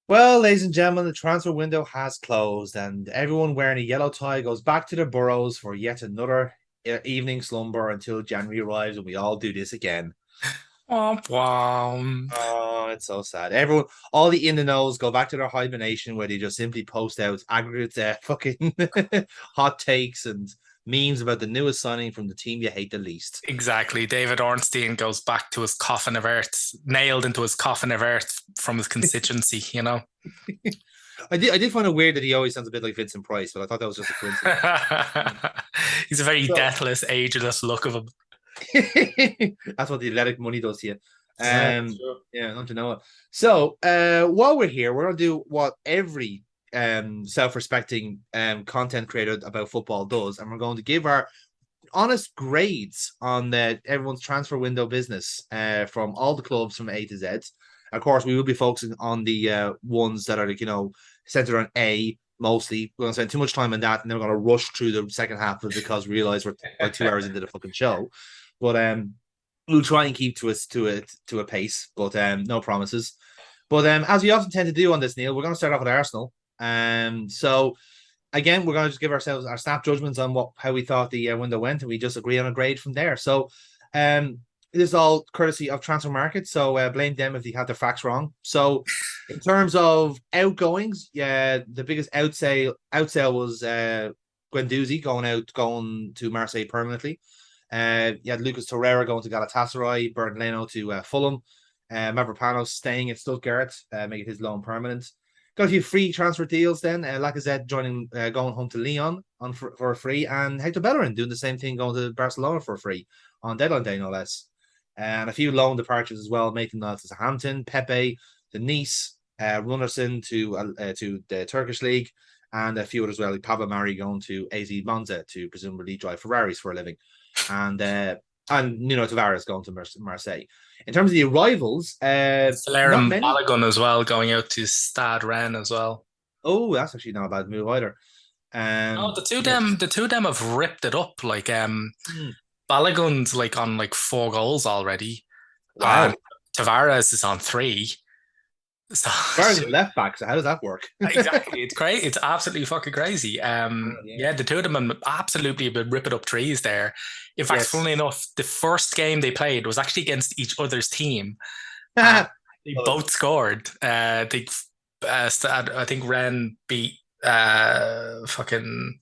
Well, ladies and gentlemen, the transfer window has closed, and everyone wearing a yellow tie goes back to their burrows for yet another evening slumber until January arrives, and we all do this again. Womp womp. Oh, it's so sad. Everyone, all the in the knows go back to their hibernation where they just simply post out aggregate fucking hot takes and memes about the newest signing from the team you hate the least. Exactly. David Ornstein goes back to his coffin of earth, nailed into his coffin of earth from his constituency, you know? I did find it weird that he always sounds a bit like Vincent Price, but I thought that was just a coincidence. He's a very So deathless, ageless look of him. that's what the athletic money does to you. Yeah, Um, sure. yeah, don't you know it? So, while we're here, we're gonna do what every self-respecting content creator about football does, and we're going to give our honest grades on everyone's transfer window business from all the clubs from A to Z. Of course, we will be focusing on the ones that are like centered on A mostly. We're going to spend too much time on that, and then we're going to rush through the second half of it because we realize we're like 2 hours into the fucking show. But we'll try and keep to a pace, but no promises. But as we often tend to do on this, Neil, we're going to start off with Arsenal. So again, we're going to just give ourselves our snap judgments on how we thought the window went, and we just agree on a grade from there. So, it is all courtesy of Transfer Market. So, blame them if they had their facts wrong. So, in terms of outgoings, yeah, the biggest outsale was Guendouzi going to Marseille permanently. You had Lucas Torreira going to Galatasaray, Bernd Leno to Fulham, Mavropanos staying at Stuttgart, making his loan permanent. Got a few free transfer deals then. Lacazette going home to Leon for a free, and Hector Bellerin doing the same thing, going to Barcelona for free on deadline day, no less. And a few loan departures as well, making that to Hampton, Pepe, to Nice, Runnerson to the Turkish league, and a few others as well, like Pablo Mari going to AZ Monza to presumably drive Ferraris for a living, and Nuno Tavares going to Marseille. In terms of the arrivals, not Celerem many. Balogun as well, going out to Stade Rennes as well. Oh, that's actually not a bad move either. Oh, Yeah. the two of them have ripped it up. Hmm. Balogun's like on like 4 goals already, and Wow. Tavares is on three. So Barnes is left back, so how does that work? exactly, it's great. It's absolutely fucking crazy. Yeah. Yeah, the two of them absolutely been ripping up trees there. In fact, Yes. funnily enough, the first game they played was actually against each other's team, and Love they it. both scored. I think Ren beat fucking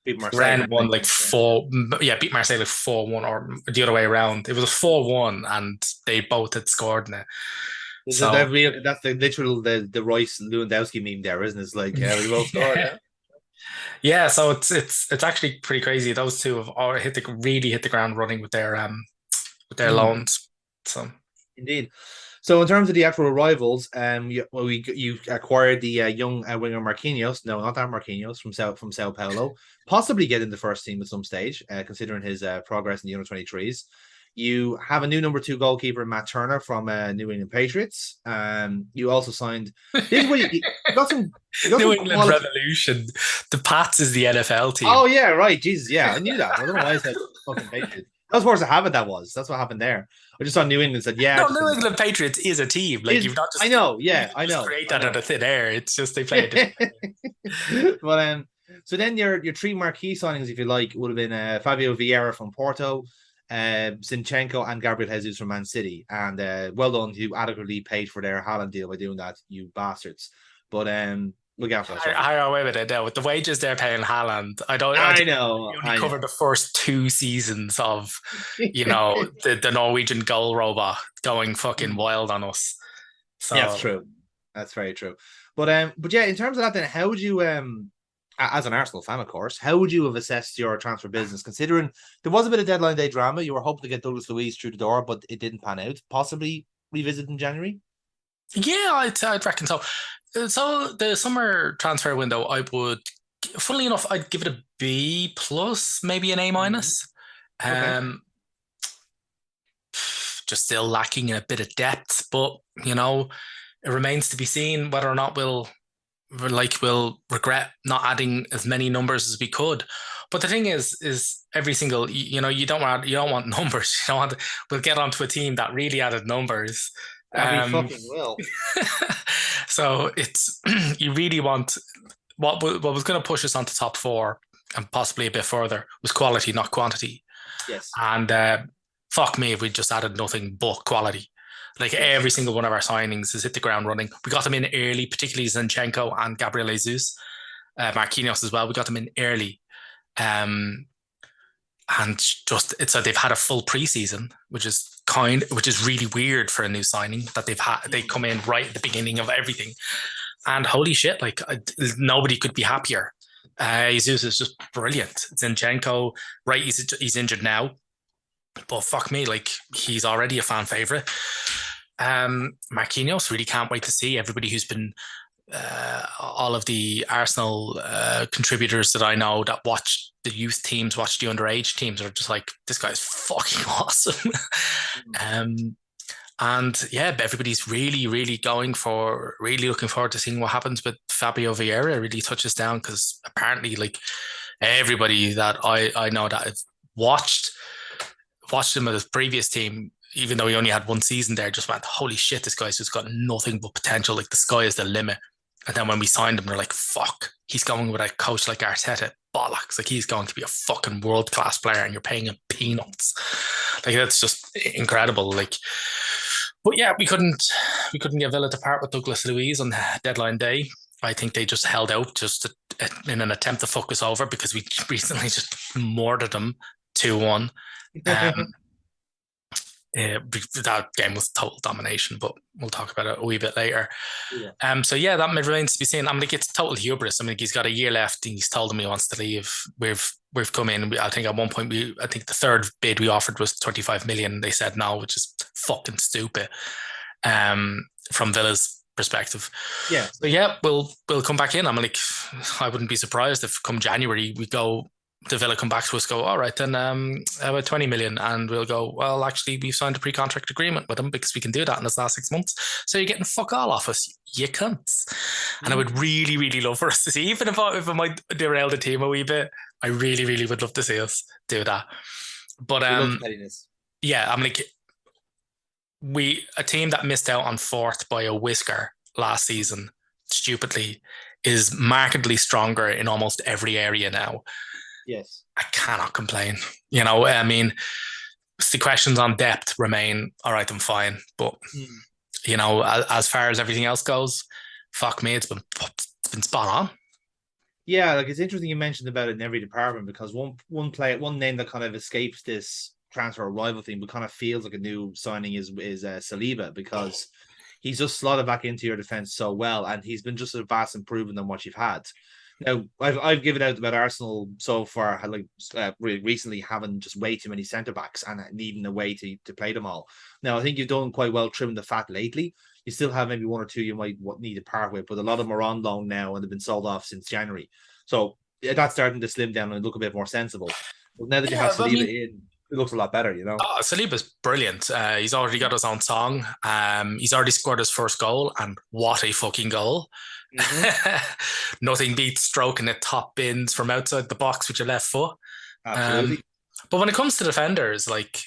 Beat Marseille, Ren didn't won they? like Yeah. four. Yeah, beat Marseille like 4-1 or the other way around. It was a 4-1, and they both had scored in it. So That's the literal the Royce Lewandowski meme there, isn't it? It's like we both scored, yeah. huh? Yeah, so it's actually pretty crazy. Those two have all really hit the ground running with their Hmm. loans. So Indeed. So in terms of the actual arrivals, you acquired the young winger Marquinhos. No, not that Marquinhos from Sao Paulo. Possibly get in the first team at some stage, considering his progress in the under 23s. You have a new number two goalkeeper, Matt Turner from New England Patriots. You also signed. This is what you got some. You got New some England quality. Revolution. The Pats is the NFL team. Oh yeah, right. Jesus, yeah, I knew that. I don't know why I said fucking Patriots. That was force of habit. That was. That's what happened there. I just saw New England said, yeah, I No, just New didn't. England Patriots is a team. Like Is I know, yeah, I just know, create I that out know. of thin air. It's just they play a different but so then your three marquee signings, if you like, would have been Fabio Vieira from Porto, Zinchenko, and Gabriel Jesus from Man City. And well done, you adequately paid for their Haaland deal by doing that, you bastards. But look after that, sorry. I away with it now. With the wages they're paying Haaland, I I think know, we only I covered know. the first 2 seasons of, the Norwegian goal robot going fucking wild on us. Yeah, that's So true. That's very true. But yeah, in terms of that, then how would you as an Arsenal fan, of course, how would you have assessed your transfer business, considering there was a bit of deadline day drama? You were hoping to get Douglas Luiz through the door, but it didn't pan out. Possibly revisit in January. yeah, I'd reckon so. So the summer transfer window, funnily enough, I'd give it a B plus, maybe an A Mhm. minus. Okay. Um, just still lacking in a bit of depth, but you know, it remains to be seen whether or not we'll regret not adding as many numbers as we could. But the thing is every single you don't want numbers. You don't want. We'll get onto a team that really added numbers, And we Um, fucking will. so it's you really want what was going to push us onto top four and possibly a bit further was quality, not quantity. Yes. And fuck me if we just added nothing but quality. Like Yes. every single one of our signings has hit the ground running. We got them in early, particularly Zinchenko and Gabriel Jesus, Marquinhos as well. We got them in early. Um, and just it's like they've had a full preseason, which is really weird for a new signing that they come in right at the beginning of everything. And holy shit, like nobody could be happier. Jesus is just brilliant. Zinchenko, right? He's injured now, but fuck me, like he's already a fan favorite. Marquinhos, really can't wait to see everybody who's been all of the Arsenal contributors that I know that watch the youth teams, watch the underage teams, are just like, this guy's fucking awesome. um, and yeah, everybody's really, really really looking forward to seeing what happens with Fabio Vieira. Really touches down because apparently, like everybody that I know that have watched him with his previous team, even though he only had one season there, just went, holy shit, this guy's just got nothing but potential. Like the sky is the limit. And then when we signed him, they're like, fuck, he's going with a coach like Arteta. Bollocks. Like he's going to be a fucking world class player and you're paying him peanuts. Like that's just incredible. Like, but yeah, we couldn't get Villa to part with Douglas Luiz on deadline day. I think they just held out in an attempt to fuck us over because we recently just murdered them 2-1. That game was total domination, but we'll talk about it a wee bit later. Yeah. So yeah, that remains to be seen. I mean, it's total hubris. I mean, he's got a year left, and he's told him he wants to leave. We've come in. I think at one point I think the third bid we offered was 25 million. They said no, which is fucking stupid. From Villa's perspective. Yeah. So yeah, we'll come back in. I'm like, I wouldn't be surprised if come January we go. The Villa come back to us, go, all right, then about 20 million. And we'll go, well, actually, we've signed a pre-contract agreement with them because we can do that in this last 6 months. So you're getting fuck all off us, you cunts. And I would really, really love for us to see, even if it might derail the team a wee bit, I really, really would love to see us do that. But We love pettiness. yeah, I'm like, a team that missed out on fourth by a whisker last season, stupidly, is markedly stronger in almost every area now. Yes. I cannot complain. You know, I mean, the questions on depth remain all right. I'm fine, but you know, as far as everything else goes, fuck me, it's been spot on. Yeah, like it's interesting you mentioned about it in every department because one name that kind of escapes this transfer arrival thing, but kind of feels like a new signing is Saliba because he's just slotted back into your defense so well, and he's been just a vast improvement than what you've had. Now, I've given out about Arsenal so far, like recently having just way too many centre backs and needing a way to play them all. Now, I think you've done quite well trimming the fat lately. You still have maybe one or two you might need to part with, but a lot of them are on loan now and they've been sold off since January. So yeah, that's starting to slim down and look a bit more sensible. But now that you have Saliba in, it looks a lot better, you know. Saliba's brilliant. He's already got his own song. He's already scored his first goal, and what a fucking goal! Nothing beats stroking the top bins from outside the box with your left foot. Absolutely. But when it comes to defenders, like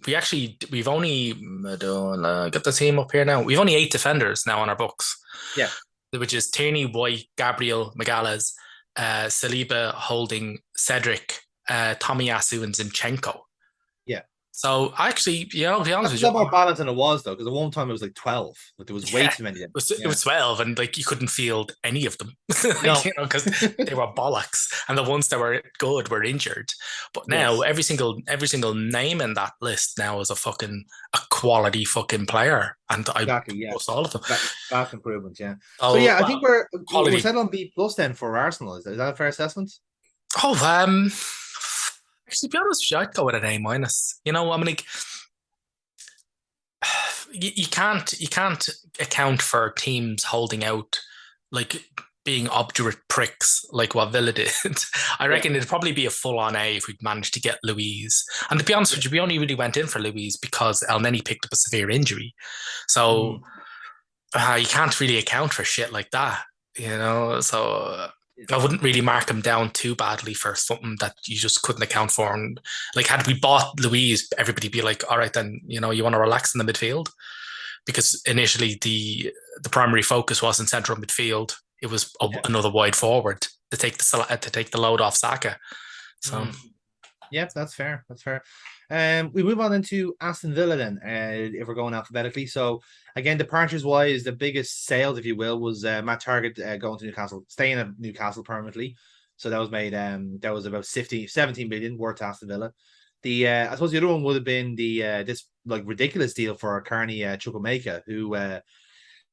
we've only got the team up here now. We've only 8 defenders now on our books. Yeah, which is Tierney, White, Gabriel, Magalhaes, Saliba, Holding, Cedric, Tomiyasu, and Zinchenko. yeah. So actually, you know, to be honest with you, you, more balance than it was though, because at one time it was like 12. Like there was way too many. It was 12, and like you couldn't field any of them, like, no, you know, because they were bollocks, and the ones that were good were injured. But now every single name in that list now is a quality fucking player, and I lost all of them. Vast improvement, yeah. Oh, so yeah, I think we're set on B plus then for Arsenal. Is that a fair assessment? Oh, actually, to be honest with you, I'd go with an A minus. You know, I mean, like, you can't account for teams holding out, like being obdurate pricks like what Villa did. I reckon it'd probably be a full-on A if we'd managed to get Luiz. And to be honest with you, we only really went in for Luiz because Elneny picked up a severe injury. So you can't really account for shit like that, you know? So I wouldn't really mark him down too badly for something that you just couldn't account for. And like, had we bought Luiz, everybody'd be like, all right, then, you know, you want to relax in the midfield. because initially the primary focus was in central midfield. It was Yeah. another wide forward to take the load off Saka. So Mm. Yep, that's fair. That's fair. We move on into Aston Villa then, if we're going alphabetically. So again, departures wise, the biggest sales, if you will, was Matt Target going to Newcastle, staying at Newcastle permanently. So that was made. That was about 17 million worth to Aston Villa. The I suppose the other one would have been the this like ridiculous deal for Carney Chukwuemeka, who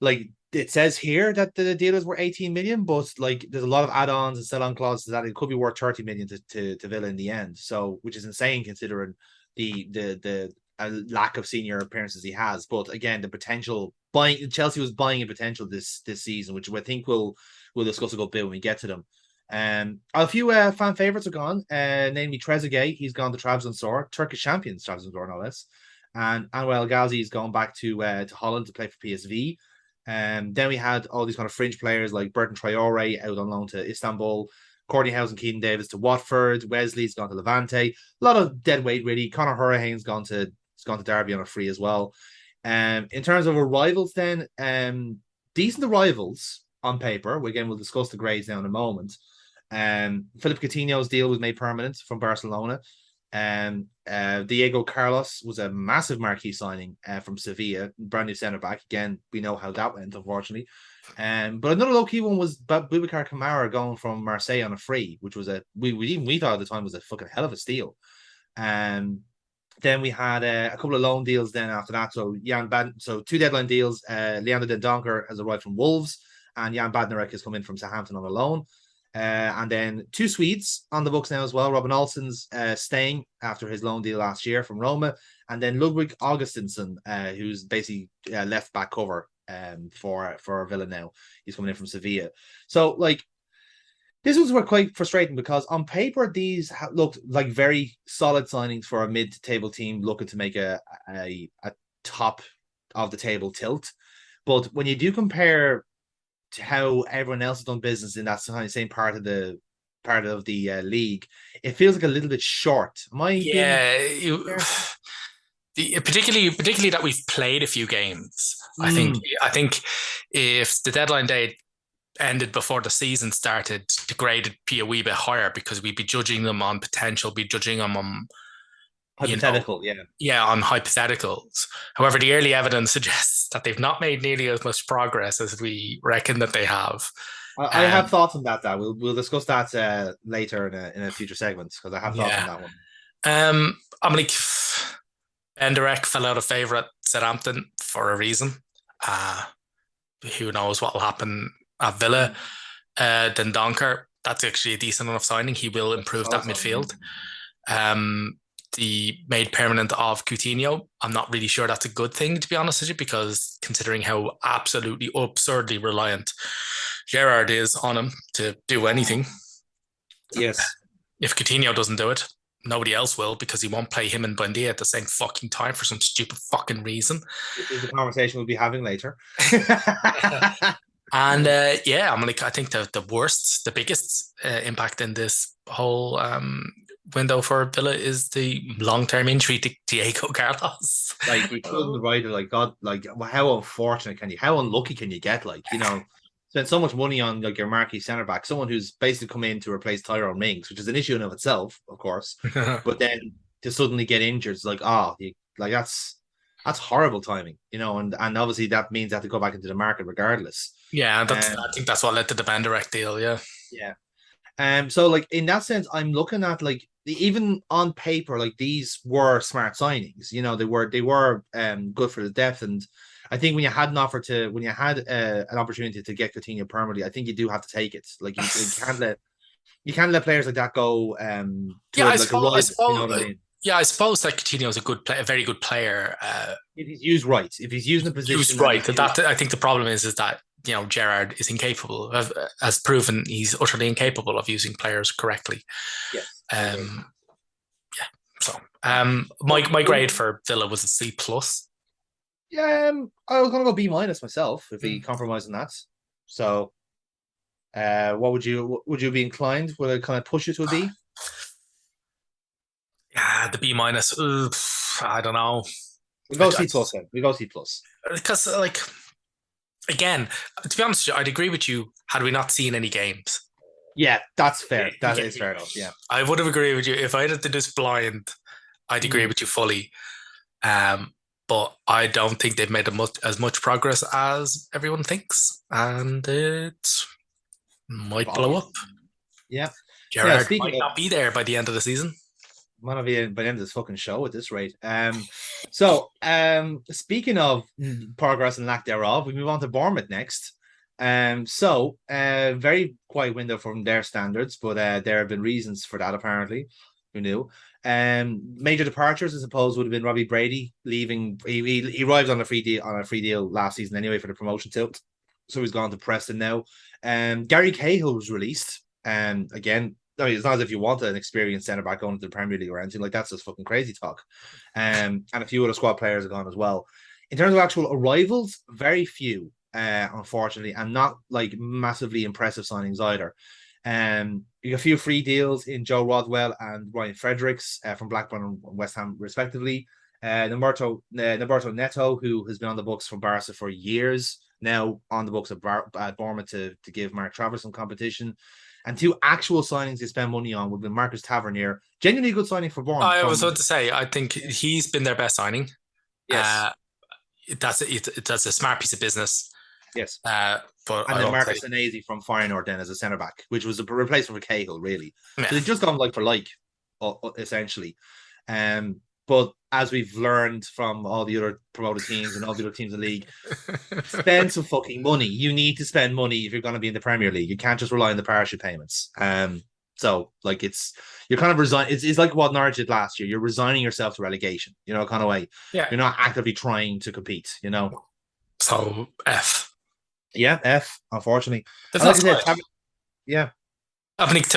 like it says here that the deal is worth 18 million, but like there's a lot of add-ons and sell-on clauses that it could be worth 30 million to Villa in the end. So which is insane considering the lack of senior appearances he has. But again, the potential buying Chelsea was buying a potential this season, which I think we'll discuss a good bit when we get to them. A few fan favorites are gone, namely Trezeguet. He's gone to Trabzonspor, Turkish champions Trabzonspor, no less. And Anwar El Ghazi has gone back to Holland to play for PSV. Then we had all these kind of fringe players like Burton Traore out on loan to Istanbul, Courtney House and Keaton Davis to Watford, Wesley's gone to Levante. A lot of dead weight, really. Conor Hurricane's gone to Derby on a free as well. In terms of arrivals, then, decent arrivals on paper. Again, we'll discuss the grades now in a moment. Philip Coutinho's deal was made permanent from Barcelona. Diego Carlos was a massive marquee signing from Sevilla, brand new centre back. Again, we know how that went, unfortunately. But another low key one was Boubacar Kamara going from Marseille on a free, which was we thought at the time was a fucking hell of a steal. Then we had a couple of loan deals. Then after that, so two deadline deals. Leander Dendoncker has arrived from Wolves, and Jan Badnarek has come in from Southampton on a loan. And then two Swedes on the books now as well. Robin Olsen's staying after his loan deal last year from Roma, and then Ludwig Augustinsson, who's basically left back cover for Villa now. He's coming in from Sevilla. So like this was quite frustrating because on paper these looked like very solid signings for a mid-table team looking to make a top of the table tilt. But when you do compare to how everyone else has done business in that same part of the league, it feels like a little bit short. Am I being yeah, fair? particularly that we've played a few games. I think Mm, I think if the deadline day ended before the season started, the grade would be a wee bit higher because we'd be judging them on potential, be judging them on, you know, hypothetical, yeah. yeah, on hypotheticals. However, the early evidence suggests that they've not made nearly as much progress as we reckon that they have. I have Um, thoughts on that. We'll discuss that later in a future segment because I have thoughts on yeah. that one. I'm like Benderek fell out of favour at Southampton for a reason. Uh, who knows what will happen at Villa? Mm. Then Donker, that's actually a decent enough signing. He will improve that Also, midfield. Um, the made permanent of Coutinho, I'm not really sure that's a good thing, to be honest with you, because considering how absolutely absurdly reliant Gerrard is on him to do anything, yes. if Coutinho doesn't do it, nobody else will because he won't play him and Buendia at the same fucking time for some stupid fucking reason. Which is the conversation we'll be having later. And yeah, I'm like, I think the biggest impact in this whole window for Villa is the long-term injury to Diego Carlos. Like you couldn't write it like God, like how unfortunate can you, how unlucky can you get? Like, spend so much money on like your marquee centre back, someone who's basically come in to replace Tyrone Mings, which is an issue in of itself, of course. But then to suddenly get injured, it's like, like that's horrible timing, and obviously that means they have to go back into the market regardless. Yeah, Um, I think that's what led to the Banderek deal. Yeah, yeah. So like in that sense, I'm looking at like even on paper, like these were smart signings. They were good for the depth, and I think when you had an opportunity to get Coutinho permanently, I think you do have to take it. Like you can't let players like that go to yeah. like a rival. You know what I mean? Yeah, I suppose that Coutinho is a very good player. If he's used right, if he's used in a Used position and right. he's used, That I think the problem is that Gerard is incapable, has proven he's utterly incapable of using players correctly. yes, I agree. Um, yeah. So, So my grade for Villa was a C plus. yeah, I was gonna go B minus myself if we compromise on that. So, what would you be inclined? Would I kind of push you to a B? Yeah, the B minus. I don't know. We go C plus then. We go C plus. Because like again, to be honest, I'd agree with you had we not seen any games. Yeah, that's fair. That is fair enough. Yeah. I would have agreed with you if I had to do this blind. I'd agree with you fully. But I don't think they've made as much progress as everyone thinks, and it might blow up. Yeah. Yeah. Gerard Speaking might of, not be there by the end of the season. might not be by the end of this fucking show at this rate. Speaking of progress and lack thereof, we move on to Bournemouth next. Very quiet window from their standards, but there have been reasons for that apparently. Who knew? Major departures, I suppose, would have been Robbie Brady leaving. He arrived on a free deal last season anyway for the promotion tilt, so he's gone to Preston now. Gary Cahill was released. Again, I mean, it's not as if you want an experienced centre back going to the Premier League or anything like that's just fucking crazy talk. And a few other squad players are gone as well. In terms of actual arrivals, very few, unfortunately, and not like massively impressive signings either. You got a few free deals in Joe Rodwell and Ryan Fredericks from Blackburn and West Ham, respectively. Norberto Neto, who has been on the books for Barca for years, now on the books at Bournemouth to give Mark Travers some competition. And two actual signings they spend money on would be Marcus Tavernier. Genuinely good signing for Bournemouth. I was about to say, I think he's been their best signing. Yes. That's a smart piece of business. Yes. But and then Marcus Senesi from Feyenoord then as a centre back, which was a replacement for Cahill, really. Yeah. So they've just gone like for like, essentially. But as we've learned from all the other promoted teams and all the other teams in the league, spend some fucking money. You need to spend money if you're going to be in the Premier League. You can't just rely on the parachute payments. So like you're kind of resign. It's like what Norwich did last year. You're resigning yourself to relegation, kind of way. Yeah. You're not actively trying to compete, So F. Yeah, F, unfortunately. That's like not I said, yeah. I think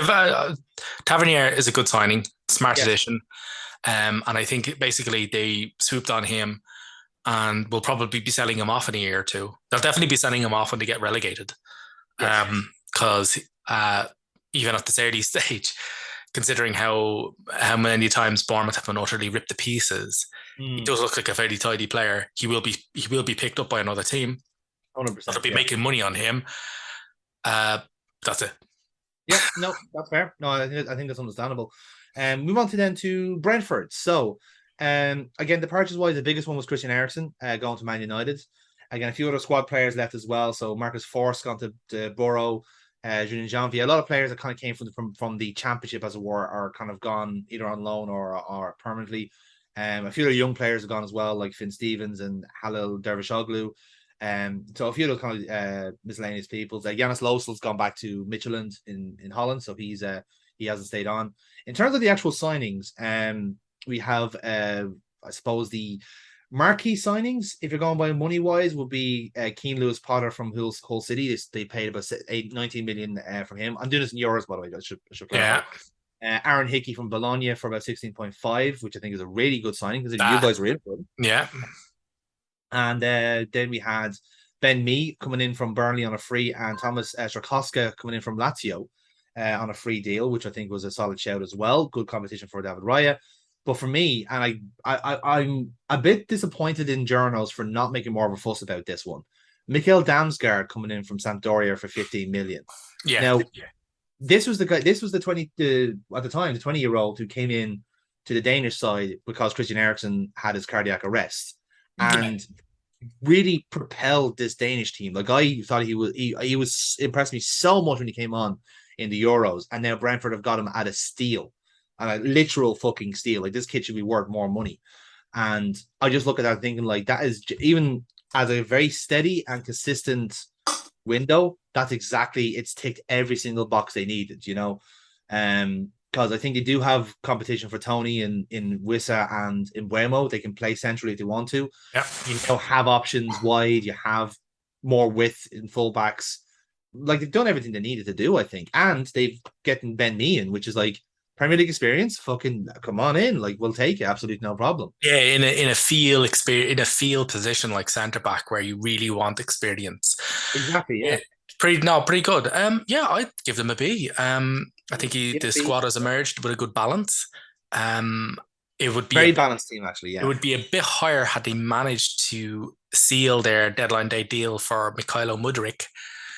Tavernier is a good signing, smart addition. And I think basically they swooped on him and will probably be selling him off in a year or two. They'll definitely be selling him off when they get relegated. Because even at this early stage, considering how many times Bournemouth have been utterly ripped to pieces, he does look like a very tidy player. He will be picked up by another team. 100%. They'll be making money on him. That's it. Yeah, no, that's fair. No, I think that's understandable. Move on to Brentford. So, again, the purchase wise, the biggest one was Christian Eriksen going to Man United. Again, a few other squad players left as well. So Marcus Forss gone to Borough, Julian Janvier. A lot of players that kind of came from the championship, as it were, are kind of gone either on loan or permanently. A few of the young players have gone as well, like Finn Stevens and Halil Dervishoglu. So a few of those kind of miscellaneous people. Yanis Losel's gone back to Midtjylland in Holland, so he hasn't stayed on. In terms of the actual signings, we have I suppose the marquee signings, if you're going by money wise, would be Keane Lewis Potter from Hull City. They paid about 19 million from him. I'm doing this in euros, by the way. I should clarify. Aaron Hickey from Bologna for about 16.5, which I think is a really good signing because you guys were in for it. Yeah. And then we had Ben Mee coming in from Burnley on a free, and Thomas Strakowska coming in from Lazio on a free deal, which I think was a solid shout as well. Good competition for David Raya. But for me, and I'm a bit disappointed in journals for not making more of a fuss about this one. Mikkel Damsgaard coming in from Sampdoria for 15 million. Yeah. Now, this was the guy. This was the 20-year-old who came in to the Danish side because Christian Eriksen had his cardiac arrest and really propelled this Danish team. Like I thought he was impressed me so much when he came on in the Euros, and now Brentford have got him at a steal, and a literal fucking steal. Like this kid should be worth more money. And I just look at that thinking like that is even as a very steady and consistent window, that's exactly it's ticked every single box they needed, because I think they do have competition for Tony in Wissa and in Buemo. They can play centrally if they want to. Yeah. You have options wide, you have more width in fullbacks. Like they've done everything they needed to do, I think. And they've gotten Ben Mee in, which is like Premier League experience. Fucking come on in. Like we'll take it, absolutely no problem. Yeah, in a field experience, in a field position like centre back where you really want experience. Exactly, yeah. Pretty good. Yeah, I'd give them a B. I think the squad has emerged with a good balance. it would be Very a balanced team, actually. it Yeah. would be a bit higher had they managed to seal their deadline day deal for Mikhailo Mudryk,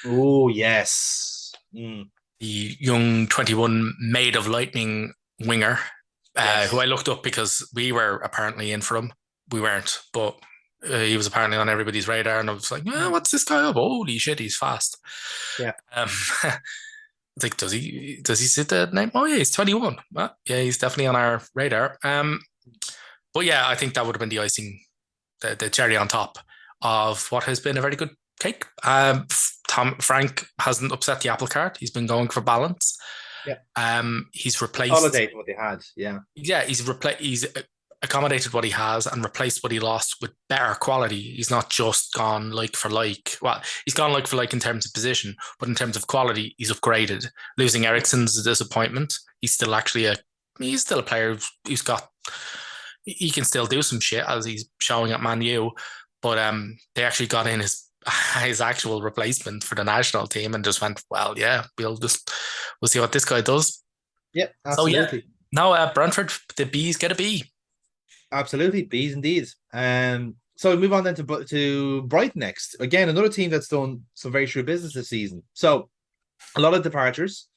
Oh yes. Mm, the young 21 Maid of Lightning winger, who I yes. looked up because we were apparently in for him. We weren't, but he was apparently on everybody's radar, and I was like, Mm, "What's this guy up? Holy shit, he's fast!" yeah. Um, like, does he sit the name? Oh yeah, he's 21. Well, yeah, he's definitely on our radar. But yeah, I think that would have been the icing, the cherry on top of what has been a very good cake. Tom Frank hasn't upset the apple cart. He's been going for balance. Yeah. He's replaced. Consolidate what they had. Yeah. Yeah, he's accommodated what he has and replaced what he lost with better quality. He's not just gone like for like. Well, he's gone like for like in terms of position, but in terms of quality, he's upgraded. Losing Ericsson's a disappointment. He's still a player who's got he can still do some shit as he's showing at Man U. But they actually got in his actual replacement for the national team and just went, well, yeah, we'll see what this guy does. Yeah. So yeah, Absolutely. no, Brentford, the bees get a B. Absolutely. B's and D's. So we move on then to Brighton next. Again, another team that's done some very true business this season. So a lot of departures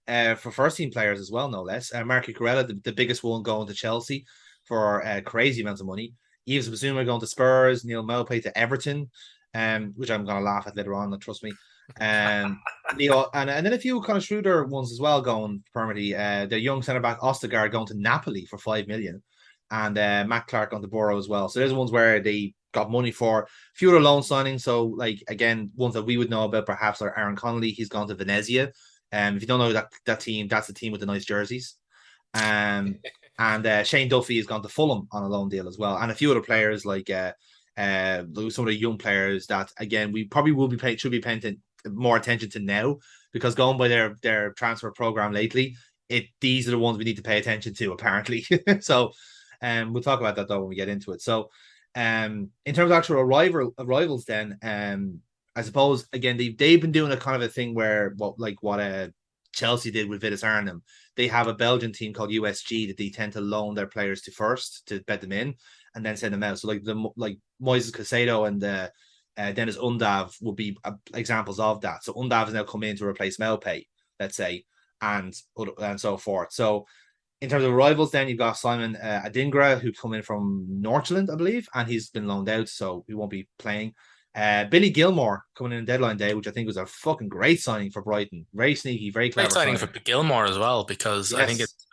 for first team players as well, no less. Marky Corella, the biggest one, going to Chelsea for crazy amounts of money. Yves Bissouma going to Spurs, Neil Maupay to Everton, which I'm going to laugh at later on, trust me. Leo, and then a few kind of shrewder ones as well going permanently. The young centre back Ostergaard going to Napoli for 5 million, and Matt Clark on the Borough as well. So there's ones where they got money for fewer loan signings. So like again, ones that we would know about perhaps are Aaron Connolly. He's gone to Venezia. If you don't know that team, that's the team with the nice jerseys. Um, and Shane Duffy has gone to Fulham on a loan deal as well, and a few other players like some of the young players that again we probably should be paying more attention to now, because going by their transfer program lately, these are the ones we need to pay attention to apparently. So, we'll talk about that though when we get into it. So, in terms of actual arrivals, then, I suppose again they've been doing a kind of a thing where what Chelsea did with Vitus Arnhem. They have a Belgian team called USG that they tend to loan their players to first to bet them in and then send them out. So like Moises Caicedo and Dennis Undav would be examples of that. So Undav has now come in to replace Maupay, let's say, and so forth. So in terms of arrivals, then you've got Simon Adingra, who come in from Northland, I believe, and he's been loaned out, so he won't be playing. Billy Gilmore coming in deadline day, which I think was a fucking great signing for Brighton. Very sneaky, very Great clever signing for signing. Gilmore as well, because I think Yes. it's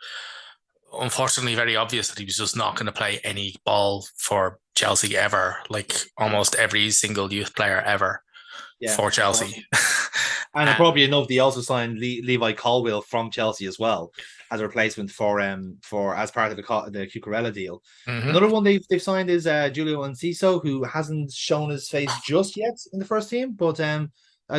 unfortunately very obvious that he was just not going to play any ball for Chelsea ever, like almost every single youth player ever Yeah. for Chelsea. And appropriate enough, they also signed Levi Colwill from Chelsea as well as a replacement for as part of the Cucurella deal. Mm-hmm. Another one they've signed is Julio Enciso, who hasn't shown his face just yet in the first team, but I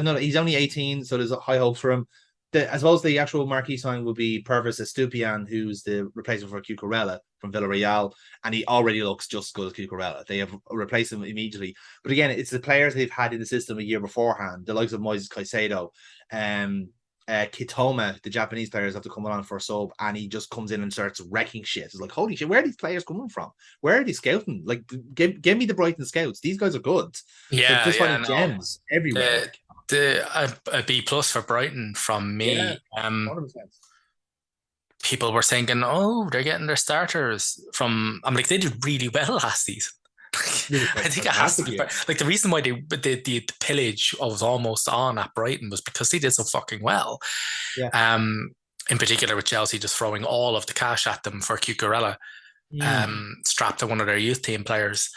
know he's only 18, so there's high hopes for him. As well as the actual marquee sign will be Pervis Estupian, who's the replacement for Cucurella from Villarreal, and he already looks just as good as Cucurella. They have replaced him immediately. But again, it's the players they've had in the system a year beforehand, the likes of Moises Caicedo, Kitoma, the Japanese players have to come on for a sub, and he just comes in and starts wrecking shit. It's like, holy shit, where are these players coming from? Where are they scouting? Like, give me the Brighton scouts. These guys are good. They're Yeah, just yeah, finding no. gems everywhere. The Like, a B plus for Brighton from yeah, me. 100%. People were thinking, oh, they're getting their starters from. I'm like, they did really well last season. It was I think it has to fantastic be year. like the reason why the pillage was almost on at Brighton was because they did so fucking well. Yeah. Um, in particular with Chelsea just throwing all of the cash at them for Cucurella, Mm. strapped to one of their youth team players.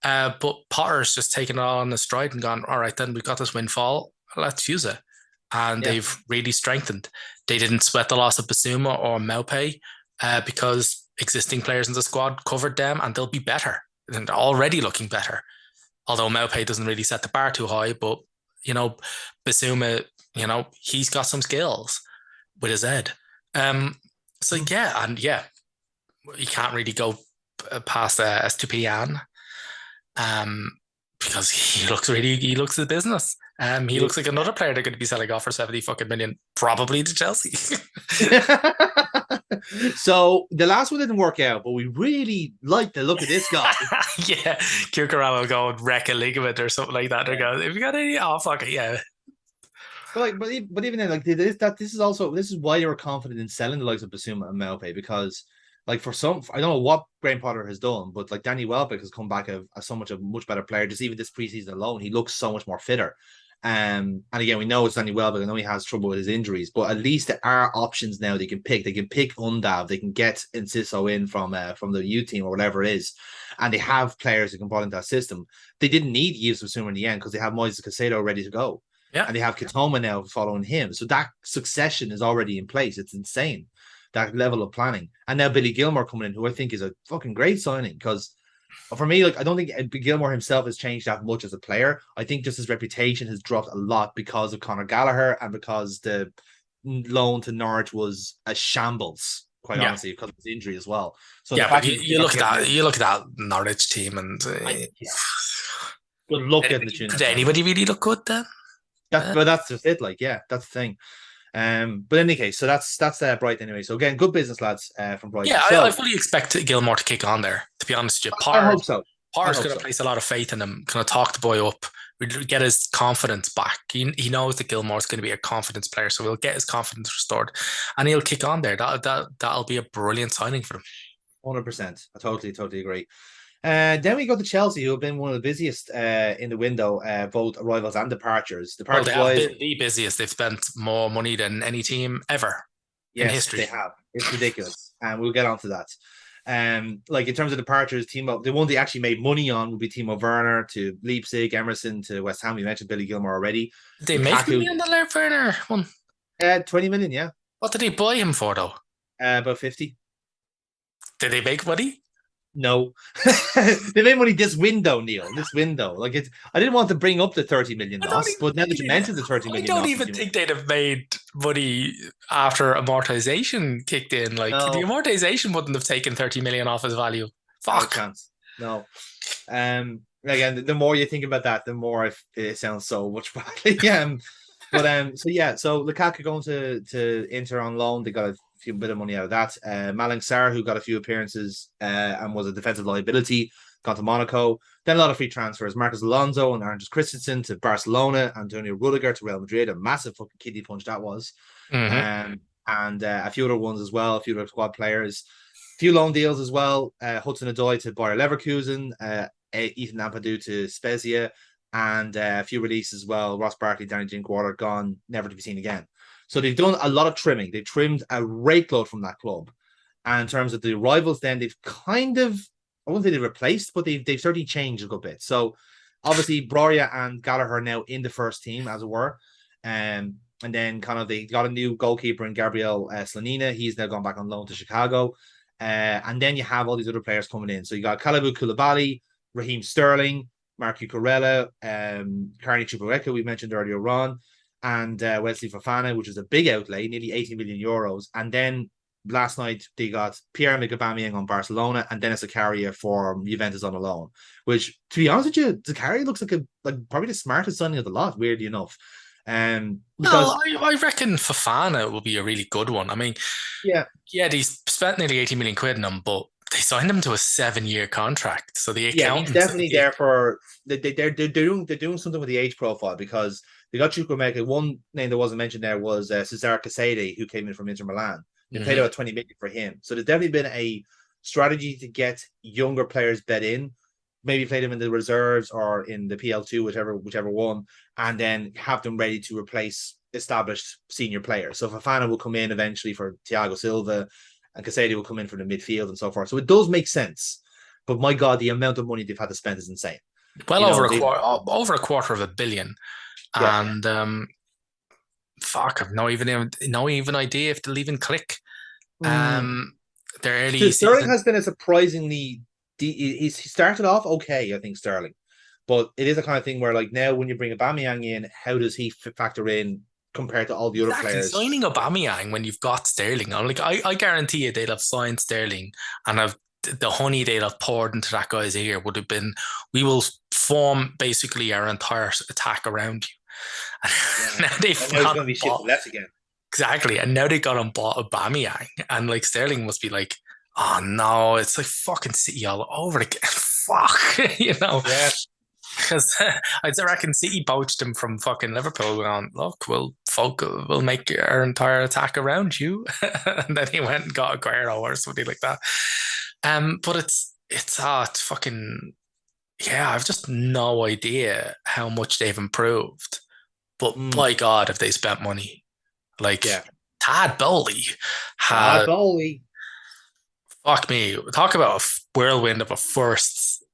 But Potter's just taken it all on the stride and gone, all right, then we've got this windfall, let's use it. And Yeah. they've really strengthened. They didn't sweat the loss of Basuma or Maupay because existing players in the squad covered them, and they'll be better. And they're already looking better. Although Maupay doesn't really set the bar too high, but Basuma, he's got some skills with his head. So Mm. yeah, and yeah, you can't really go past Estupian, um, because he looks the business. He looks like another player they're going to be selling off for 70 fucking million, probably to Chelsea. So the last one didn't work out, but we really like the look of this guy. Yeah, Cucurella will go and wreck a ligament or something like that. They're Yeah. going, if you got any, oh fuck it, yeah. But even then, like this is also this is why they were confident in selling the likes of Basuma and Maupe because like for some I don't know what Graham Potter has done, but like Danny Welbeck has come back as so much a much better player. Just even this preseason alone, he looks so much more fitter. And again, we know it's Danny Welbeck. I know he has trouble with his injuries, but at least there are options now they can pick. They can pick Undav. They can get Enciso in from the U team or whatever it is, and they have players who can ball into that system. They didn't need Yves Basuma in the end because they have Moises Caicedo ready to go Yeah. and they have Katoma now following him. So that succession is already in place. It's insane, that level of planning. And now Billy Gilmore coming in, who I think is a fucking great signing because for me, like I don't think Gilmore himself has changed that much as a player. I think just his reputation has dropped a lot because of Conor Gallagher and because the loan to Norwich was a shambles, quite Yeah. honestly, because of his injury as well. So the Yeah, but fact that you look at that, you look at that Norwich team, and yeah, good luck getting the tune could out of them. anybody really look good then? But that's just it. Like, yeah, that's the thing. But in any case, so that's Brighton anyway. So again, good business lads from Brighton. Yeah, I So fully expect Gilmore to kick on there. To be honest with you, I hope so. I Potter's hope going to so. place a lot of faith in him. Going to talk the boy up. We get his confidence back. He knows that Gilmore's going to be a confidence player, so we'll get his confidence restored, and he'll kick on there. That'll be a brilliant signing for him. 100%. I totally agree. Then we go to Chelsea, who have been one of the busiest in the window, both arrivals and departures. Well, they Departures have wise, been the busiest. They've spent more money than any team ever in yes, history. they have. It's ridiculous, and we'll get onto that. Like in terms of departures, the one they actually made money on would be Timo Werner to Leipzig, Emerson to West Ham. We mentioned Billy Gilmore already. Did they make Lukaku, money on the Laird Werner one? 20 million, yeah, What did they buy him for though? about 50. Did they make money? No, they made money this window, Neil. This window, like it's. I didn't want to bring up the 30 million I don't loss, even but now think that you mentioned the 30 I million don't loss, even think they'd have made money after amortization kicked in. Like the no, amortization wouldn't have taken 30 million off his value. not a Fuck. chance. No. Again, the more you think about that, the more it sounds so much badly. So yeah, so Lukaku going to Inter on loan. They got a few bit of money out of that. Malang Sarr, who got a few appearances and was a defensive liability, gone to Monaco. Then a lot of free transfers: Marcus Alonso and Andres Christensen to Barcelona, Antonio Rudiger to Real Madrid. A massive fucking kidney punch that was. Mm-hmm. And a few other ones as well. A few other squad players. A few loan deals as well. Hudson Odoi to Bayer Leverkusen. Ethan Ampadu to Spezia, and a few releases as well. Ross Barkley, Danny Drinkwater, gone, never to be seen again. So they've done a lot of trimming. They've trimmed a rake load from that club. And in terms of the rivals, then they've kind of, I wouldn't say they've replaced, but they've certainly changed a good bit. So obviously, Broria and Gallagher are now in the first team, as it were. And then kind of they got a new goalkeeper in Gabriel Slanina. He's now gone back on loan to Chicago. And then you have all these other players coming in. So you got Kalabu Koulibaly, Raheem Sterling, Mark Cucurella, Carney Chukwueka, we mentioned earlier on, and Wesley Fofana, which is a big outlay, nearly 80 million euros. And then last night they got Pierre-Emerick Aubameyang on Barcelona and Dennis Zakaria for Juventus on a loan. Which, to be honest with you, Zakaria looks like probably the smartest signing of the lot. Weirdly enough, Well, because I reckon Fofana will be a really good one. I mean, yeah, yeah, they spent nearly 80 million quid on him, but they signed him to a 7-year contract. So the yeah, he's accountants, definitely there for they're doing something with the age profile because they got Chukwuemeka. One name that wasn't mentioned there was Cesar Casade, who came in from Inter Milan. They paid Mhm. about 20 million for him. So there's definitely been a strategy to get younger players bed in, maybe play them in the reserves or in the PL2, whichever one, and then have them ready to replace established senior players. So Fafana will come in eventually for Thiago Silva, and Casado will come in from the midfield and so forth. So it does make sense. But my God, the amount of money they've had to spend is insane. Well You know, over a they quarter, over $250 million, yeah. and fuck, I've no even idea if they'll even click. Mm. Um, their So early Sterling season. has been a surprisingly he started off okay, I think Sterling, but it is a kind of thing where like now when you bring a Bamiyang in, how does he factor in compared to all the other Exactly, players? signing Aubameyang when you've got Sterling. I'm like, I guarantee you they'll have signed Sterling, and have the honey they'll have poured into that guy's ear would have been, we will form basically our entire attack around you. Yeah, Now they've and now he's got going to be ball. shifted left again. exactly. And now they got on bought Aubameyang, and like Sterling must be like, oh no, it's like fucking City all over again. Fuck, you know. Yeah. Because I reckon City poached him from fucking Liverpool. Going, look, we'll make our entire attack around you, and then he went and got Aguero or something like that. But it's fucking yeah. I've just no idea how much they've improved. But Mm, by God, if they spent money, like yeah. Tad Bowley Todd had Bowley. fuck me, talk about a whirlwind of a first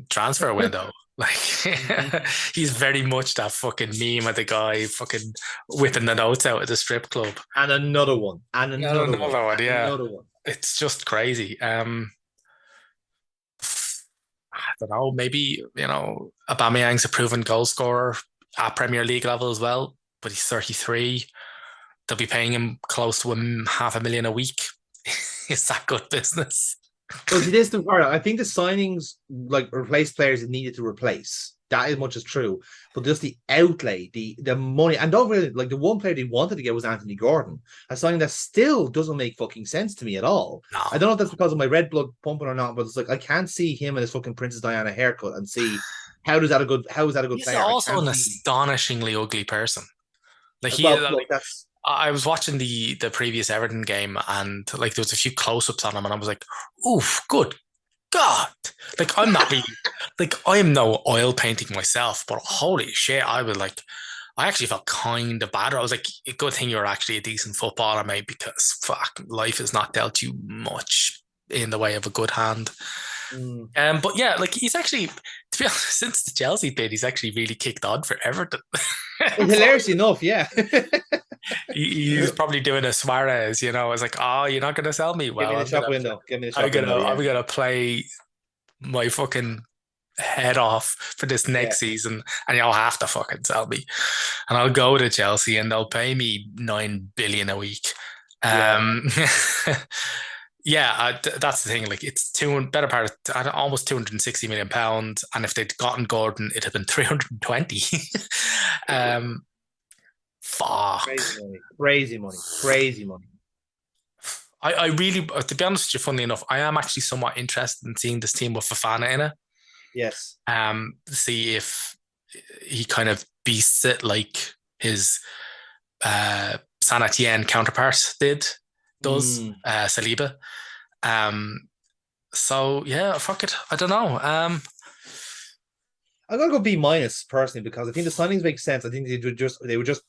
transfer window. Like Mhm. he's very much that fucking meme of the guy fucking whipping the notes out at the strip club. And another one. And another one. Another one, And yeah. another one. It's just crazy. I don't know, maybe, Aubameyang's a proven goal scorer at Premier League level as well, but he's 33. They'll be paying him close to half a million a week. Is that good business? Well, see, this is the part. I think the signings like replace players that needed to replace. That is much as true. But just the outlay, the money, and don't really like the one player they wanted to get was Anthony Gordon. A signing that still doesn't make fucking sense to me at all. I No. don't know if that's because of my red blood pumping or not, but it's like I can't see him and his fucking Princess Diana haircut and see how is that a good He's player? I also can't an see. astonishingly ugly person. Well, look, that's I was watching the previous Everton game, and like there was a few close-ups on him, and I was like, "Oof, good God!" Like I'm not really like I am no oil painting myself, but holy shit, I was like, I actually felt kind of bad. I was like, a good thing you're actually a decent footballer, mate, because fuck, life has not dealt you much in the way of a good hand. mm, But yeah, like he's actually, to be honest, since the Chelsea bid, he's actually really kicked on for Everton. hilarious enough, yeah. He's probably doing a Suarez, It's like, oh, you're not gonna sell me. Give me Well, the shop window. Give me the shop window, I'm yeah. gonna play my fucking head off for this Yeah, next season, and you'll have to fucking sell me. And I'll go to Chelsea, and they'll pay me 9 billion a week. yeah. Um, yeah, that's the thing. Like, it's better part of almost 260 million pounds, and if they'd gotten Gordon, it'd have been 320. um, fuck. Crazy money. Crazy money. Crazy money. I really, to be honest with you, funnily enough, I am actually somewhat interested in seeing this team with Fafana in it. Yes. See if he kind of beasts it like his San Etienne counterpart does, Mm. Saliba. Um, so yeah, fuck it. I don't know. I'm gonna go B minus personally because I think the signings make sense. I think they were just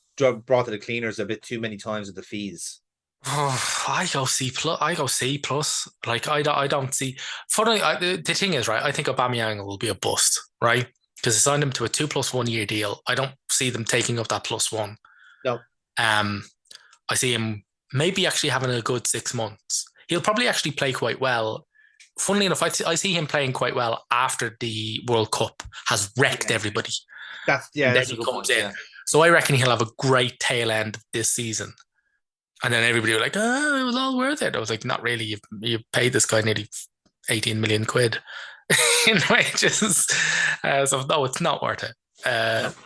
brought to the cleaners a bit too many times with the fees. I go C plus. I go C plus. Like I don't see. Funny, the thing is, right? I think Aubameyang will be a bust, right? Because they signed him to a 2 + 1 year deal. I don't see them taking up that +1. No. Um, I see him maybe actually having a good 6 months. He'll probably actually play quite well. Funnily enough, I see him playing quite well after the World Cup has wrecked Yeah. everybody, and then That's a he good comes point. in. Yeah. So I reckon he'll have a great tail end this season. And then everybody were like, "Oh, it was all worth it." I was like, "Not really. You paid this guy nearly 18 million quid in wages, so no, it's not worth it." Uh, No.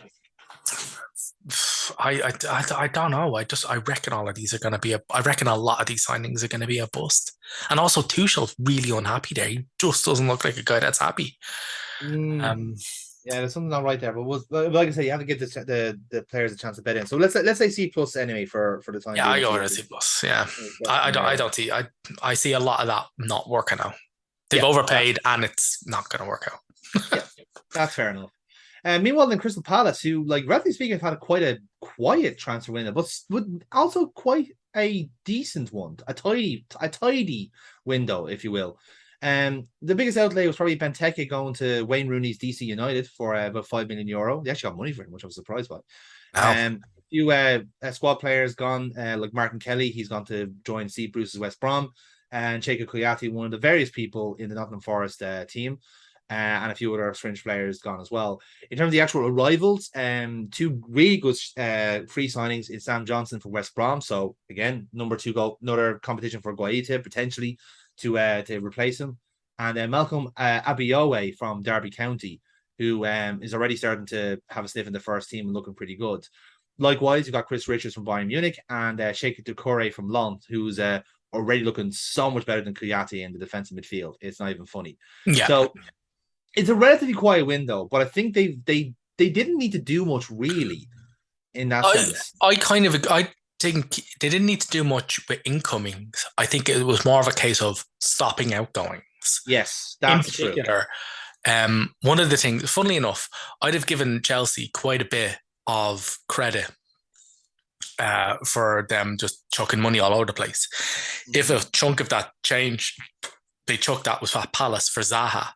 I don't know. I reckon all of these are going to be I reckon a lot of these signings are going to be a bust. And also, Tuchel's really unhappy there. He just doesn't look like a guy that's happy. Mm. Um, Yeah, there's something not right there. But like I said, you have to give the players a chance to bet in. So let's say C plus anyway for the time yeah, being I and go see with if a C plus. Yeah, we get from I there. don't see I see a lot of that not working out. They've Yeah, that's overpaid, and it's not going to work out. yeah, that's fair enough. And meanwhile, in Crystal Palace, who, like, relatively speaking, have had quite a quiet transfer window, but also quite a decent one, a tidy window, if you will. The biggest outlay was probably Benteke going to Wayne Rooney's DC United for about €5 million. They actually got money for him, which I was surprised by. No. A few squad players gone, like Martin Kelly, he's gone to join Steve Bruce's West Brom, and Cheika Kouyaté, one of the various people in the Nottingham Forest team. And a few other fringe players gone as well. In terms of the actual arrivals, two really good free signings in Sam Johnson for West Brom. So again, number two goal, another competition for Guaita potentially to replace him, and Malcolm Abiyowe from Derby County, who is already starting to have a sniff in the first team and looking pretty good. likewise, you got Chris Richards from Bayern Munich and Sheikh Doucouré from Lens, who's already looking so much better than Kouyaté in the defensive midfield. It's not even funny. Yeah. So it's a relatively quiet window, but I think they didn't need to do much really in that sense. I think they didn't need to do much with incomings. I think it was more of a case of stopping outgoings. Yes, In that's true. particular, one of the things, funnily enough, I'd have given Chelsea quite a bit of credit for them just chucking money all over the place. If a chunk of that change they chucked that was at Palace for Zaha,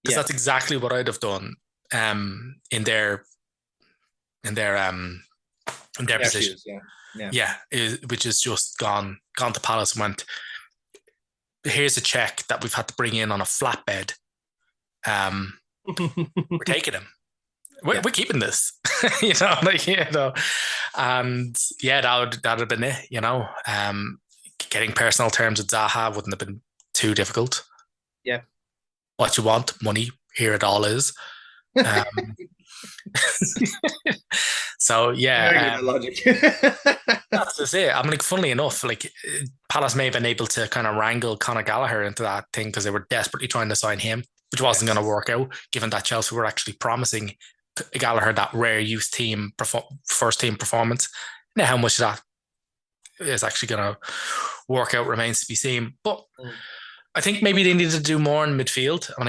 because that's exactly what I'd have done in their position. Shoes, Which is just gone to Palace and went, here's a check that we've had to bring in on a flatbed. We're taking him. We're keeping this, and that would have been it, getting personal terms with Zaha wouldn't have been too difficult. Yeah. What you want, money, here it all is. So yeah, logic. That's just it. I mean, funnily enough, Palace may have been able to kind of wrangle Conor Gallagher into that thing because they were desperately trying to sign him, which wasn't going to work out, given that Chelsea were actually promising Gallagher that rare youth team first team performance. Now, how much of that is actually going to work out remains to be seen. But I think maybe they need to do more in midfield. I'm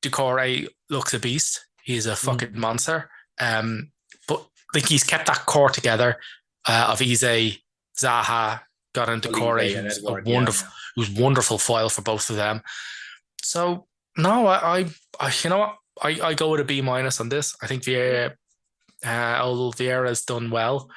Doucouré looks a beast. He's a fucking monster. But he's kept that core together of Eze, Zaha, got into Doucouré, who's wonderful foil for both of them. So no, I go with a B- on this. I think Vieira has done well.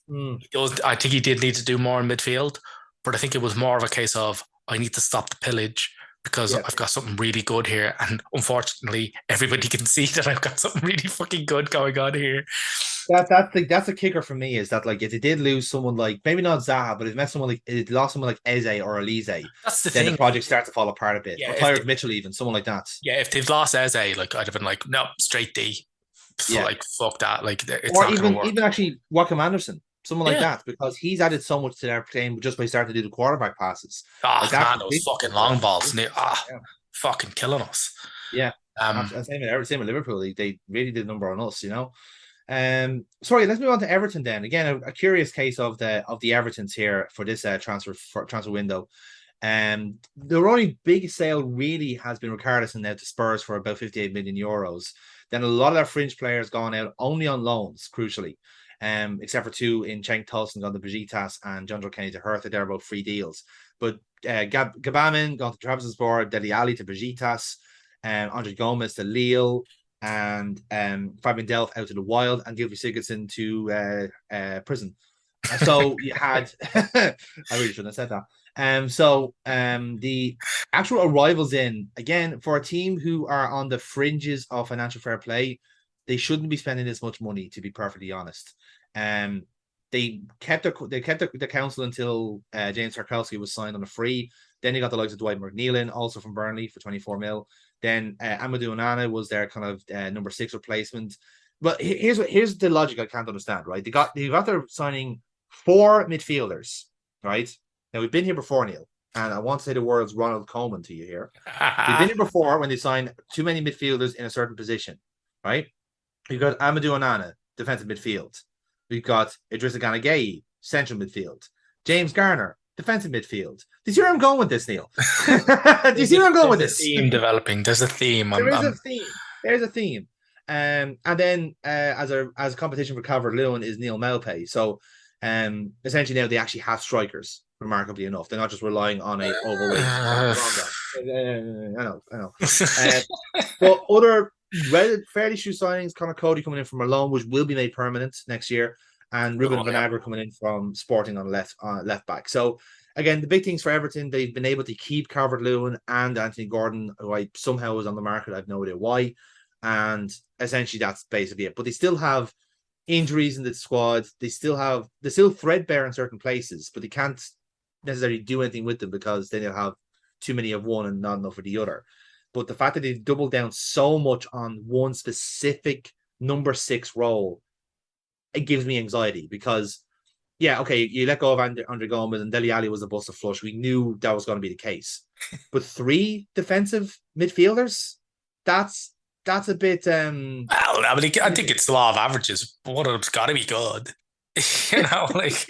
I think he did need to do more in midfield, but I think it was more of a case of I need to stop the pillage because I've got something really good here. And unfortunately, everybody can see that I've got something really fucking good going on here. That's the kicker for me, is that if they did lose someone maybe not Zaha, but if they lost someone like Eze or Elise, that's the then thing. The project starts to fall apart a bit. Yeah, or Tyler Mitchell, even someone like that. Yeah, if they've lost Eze, I'd have been no, straight D. Fuck that. It's or not even work. even actually Joachim Anderson, someone like that, because he's added so much to their game just by starting to do the quarterback passes. Those fucking long balls, fucking killing us. Yeah, same with Liverpool. They really did a number on us, Sorry, let's move on to Everton then. Again, a curious case of the Evertons here for this transfer window. Their only big sale really has been Richarlison now to Spurs for about 58 million euros. Then a lot of their fringe players gone out only on loans, crucially. Except for two in Cenk Tosun gone to Besiktas and John Kenny to Hertha. They're about free deals. But Gabamin gone to Trabzonspor, Dele Alli to Besiktas, Andre Gomez to Lille, and Fabian Delph out to the Wild, and Gylfi Sigurdsson to prison. So you had I really shouldn't have said that. The actual arrivals in, again, for a team who are on the fringes of financial fair play, they shouldn't be spending this much money, to be perfectly honest. They kept the council until James Tarkowski was signed on a free. Then you got the likes of Dwight McNeilin, also from Burnley, for 24 mil. Then Amadou Onana was their kind of number 6 replacement. But here's the logic I can't understand, right? They got their signing 4 midfielders, right? Now, we've been here before, Neil, and I want to say the words Ronald Koeman to you here. We've been here before when they signed too many midfielders in a certain position, right? We've got Amadou Onana, defensive midfield. We've got Idrissa Gana Gueye, central midfield. James Garner, defensive midfield. Do you see where I'm going with this, Neil? Do you see where I'm going with this? Theme developing. There's a theme. There's a theme. And then as a competition for Calvert-Lewin is Neil Maupay. So essentially now they actually have strikers, remarkably enough. They're not just relying on a overweight. I know. But other fairly true signings, Connor Cody coming in from Malone, which will be made permanent next year, and Ruben Vinagre coming in from Sporting on left back. So again, the big things for Everton, they've been able to keep Calvert-Lewin and Anthony Gordon, who I somehow was on the market. I have no idea why. And essentially that's basically it. But they still have injuries in the squad. They're still threadbare in certain places, but they can't necessarily do anything with them because then they'll have too many of one and not enough of the other. But the fact that they've doubled down so much on one specific number 6 role it gives me anxiety because yeah, okay, you let go of Andre Gomez and Dele Alli was a bust of flush. We knew that was going to be the case. But three defensive midfielders, that's that's a bit Well, I mean, I think it's the law of averages. But one of them's got to be good, like,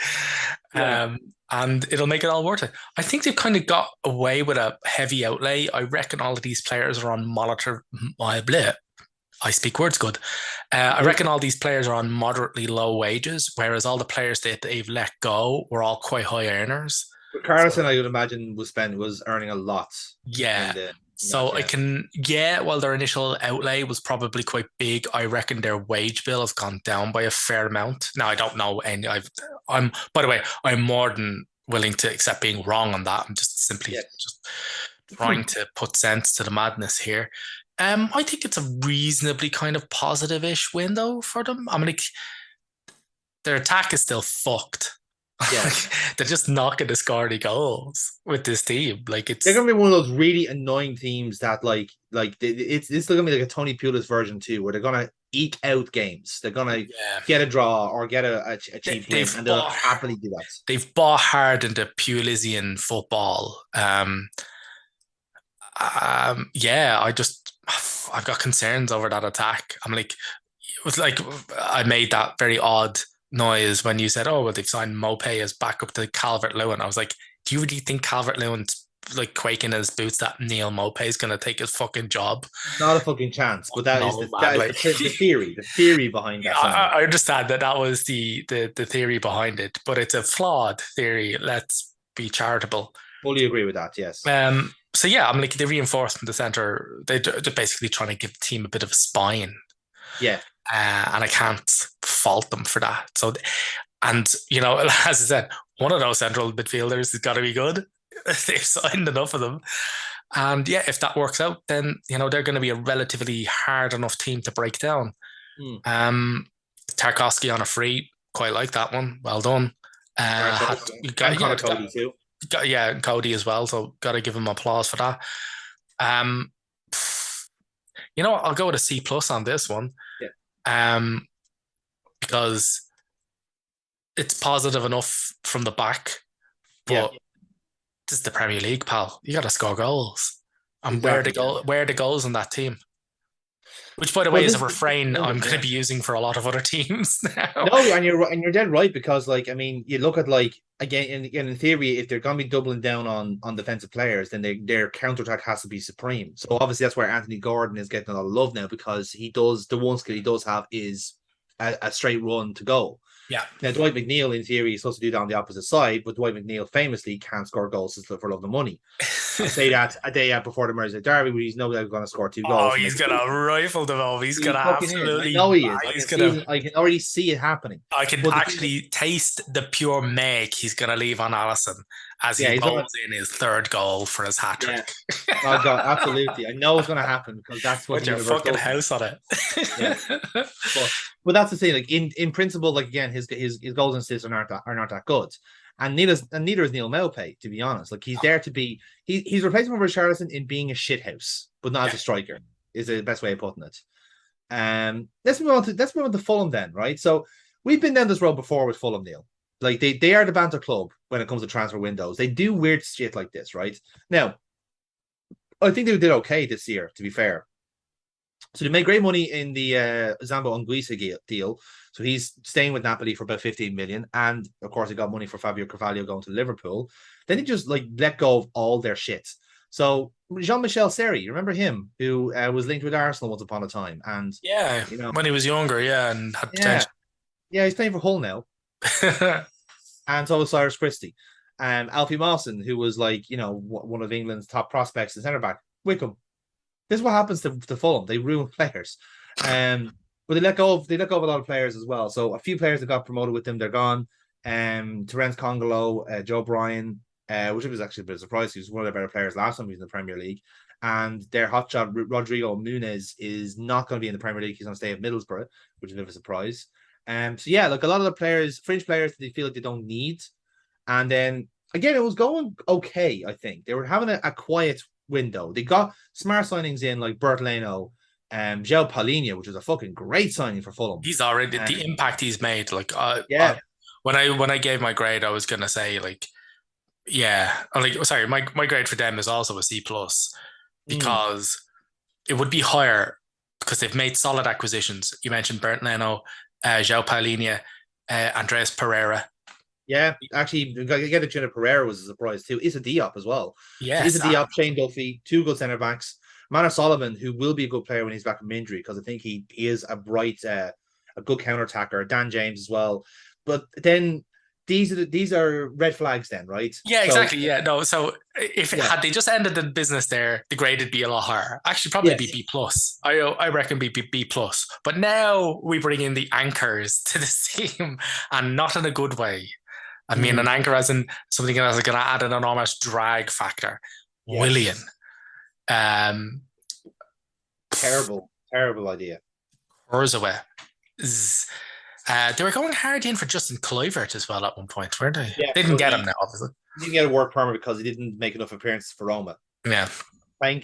yeah. um, and it'll make it all worth it. I think they've kind of got away with a heavy outlay. I reckon all of these players are on monitor. I speak words good. I reckon all these players are on moderately low wages, whereas all the players that they've let go were all quite high earners. Carlson, So I would imagine, was earning a lot yeah. in the in that, So I yeah. can, yeah, while their initial outlay was probably quite big, I reckon their wage bill has gone down by a fair amount. Now I don't know any. By the way, I'm more than willing to accept being wrong on that. I'm just simply Yes. just trying to put sense to the madness here. I think it's a reasonably kind of positive-ish window for them. I mean, like, their attack is still fucked. Yeah. They're just not going to score any goals with this team. Like They're it's gonna be one of those really annoying teams that it's gonna be like a Tony Pulis version too, where they're gonna eke out games. They're gonna yeah. get a draw or get a cheap win, They've and they'll bought happily do that. they've bought hard into Pulisian football. Yeah, I've got concerns over that attack. I'm like, it was like I made that very odd noise when you said, "Oh, well, they've signed Mopay as backup to Calvert Lewin." I was like, "Do you really think Calvert Lewin's like quaking in his boots that Neil Mopay is going to take his fucking job?" Not a fucking chance. But No, man. that is Like, the theory behind that signing. I understand that was the theory behind it, but it's a flawed theory. Let's be charitable. Fully agree with that. Yes. So yeah, I'm like the reinforcement, the center. They're basically trying to give the team a bit of a spine, Yeah. and I can't fault them for that. So, and as I said, one of those central midfielders has got to be good. They've signed enough of them, and yeah, if that works out, then they're going to be a relatively hard enough team to break down. Hmm. Tarkovsky on a free, quite like that one. Well done. Fair Had, choice. you And got, yeah, Connor Cody too. yeah, Cody as well. So got to give him applause for that. Um, I'll go with a C plus on this one. Yeah. Um, because it's positive enough from the back, Yeah. but this is the Premier League, pal. You got to score goals, and Exactly. Yeah. where are the goals in that team? Which, by the Well, way, is this a is refrain I'm going to yeah. be using for a lot of other teams now. No, and you're dead right because like I mean you look at like again in theory if they're gonna be doubling down on defensive players then their counter attack has to be supreme. So obviously that's where Anthony Gordon is getting a lot of love now because he does the one skill he does have is a straight run to goal. Yeah. Now, Dwight McNeil, in theory, is supposed to do that on the opposite side, but Dwight McNeil famously can't score goals for love of the money. I'll say that a day before the Merseyside Derby, where he's no doubt going to score two Oh, goals and he's make it. gonna rifle them over. He's He gonna fucking is. I absolutely. know he is. He's gonna. I can already see it happening. I can But the thing is, actually taste the pure make he's gonna leave on Allison as he yeah, he's gonna. rolls in his third goal for his hat Yeah. trick. Oh god, absolutely. I know it's gonna happen because that's what Put the your universe fucking does. house on Yeah. it. But that's the thing. Like in principle, like again, his goals and assists are not that good. And neither is Neil Maupay, to be honest. Like he's there to be he's replacing Richarlison in being a shithouse, but not as Yeah. a striker, is the best way of putting it. Let's move on to Fulham then, right? So we've been down this road before with Fulham, Neil. Like they are the banter club when it comes to transfer windows. They do weird shit like this, right? Now, I think they did okay this year, to be fair. So they made great money in the Zambo Anguissa deal. So he's staying with Napoli for about 15 million. And of course, they got money for Fabio Carvalho going to Liverpool. Then they just like let go of all their shit. So Jean-Michel Seri, you remember him, who was linked with Arsenal once upon a time. And, Yeah, you know, when he was younger, yeah, and had yeah, potential. yeah, he's playing for Hull now. And so is Cyrus Christie. Alfie Mawson, who was like, one of England's top prospects in centre back, Wickham. This is what happens to Fulham. They ruin players. But they let go of a lot of players as well. So a few players that got promoted with them, they're gone. Terence Congolo, Joe Bryan, which was actually a bit of a surprise. He was one of their better players last time he was in the Premier League. And their hotshot Rodrigo Muniz is not going to be in the Premier League. He's going to stay at Middlesbrough, which is a bit of a surprise. So yeah, like a lot of the players, fringe players, that they feel like they don't need. And then again, it was going okay. I think they were having a quiet window. They got smart signings in like Bert Leno, João Palhinha, which was a fucking great signing for Fulham. He's already the impact he's made. Like, Yeah. when I gave my grade, I was gonna say like, yeah, like sorry, my grade for them is also a C plus Mm. because it would be higher because they've made solid acquisitions. You mentioned Bernd Leno, João Palhinha, Andres Pereira. Yeah, actually, getting Junior Pereira was a surprise too. Issa Diop as well. So Issa Yes, Diop, Shane Duffy, two good centre backs. Manor Sullivan, who will be a good player when he's back from injury, because I think he is a bright, a good counter attacker. Dan James as well. But then these are red flags, then, right? yeah, So exactly. Yeah, no. So if yeah, had they just ended the business there, the grade would be a lot higher. Actually, probably be yes, B plus. I reckon B plus. But now we bring in the anchors to the team, and not in a good way. I mean, an mm, anchor as in something that's going to add an enormous drag factor. Willian, yes, um, terrible, terrible idea. Kurzawa. They were going hard in for Justin Kluivert as well at one point, weren't they? Yeah, They didn't but get him now, obviously. he didn't get a work permit because he didn't make enough appearances for Roma. Yeah.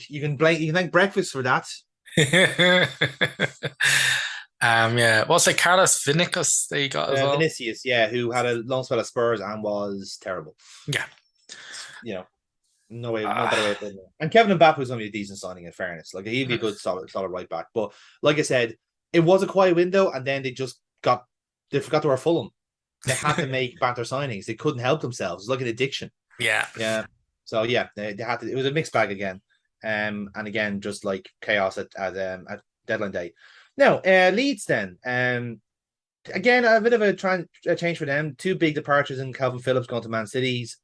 You can thank breakfast for that. Yeah. What's like Carlos Vinicus they got as well? Vinicius, yeah, who had a long spell at Spurs and was terrible. Yeah. You know, no Uh, better way of putting it. And Kevin Mbappe was only a decent signing, in fairness. Like he'd be a good, solid right back. But like I said, it was a quiet window, and then they forgot to wear Fulham. They had to make banter signings. They couldn't help themselves. It was like an addiction. yeah. Yeah. So yeah, they had to. It was a mixed bag again. And again, just like chaos at deadline day. Now, Leeds then. Again, a bit of a change for them. Two big departures in Calvin Phillips going to Man City's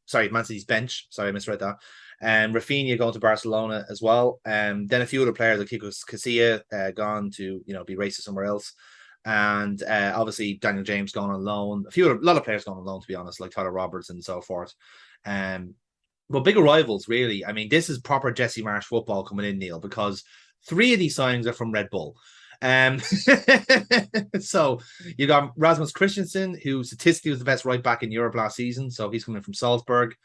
bench. Sorry, I misread that. And Rafinha going to Barcelona as well. Then a few other players like Kiko Casilla gone to be racing somewhere else. And obviously Daniel James gone on loan. A lot of players gone on loan, to be honest, like Tyler Roberts and so forth. But bigger rivals, really. I mean, this is proper Jesse Marsh football coming in, Neil, because three of these signings are from Red Bull. Um, so you got Rasmus Christensen, who statistically was the best right back in Europe last season. So he's coming from Salzburg.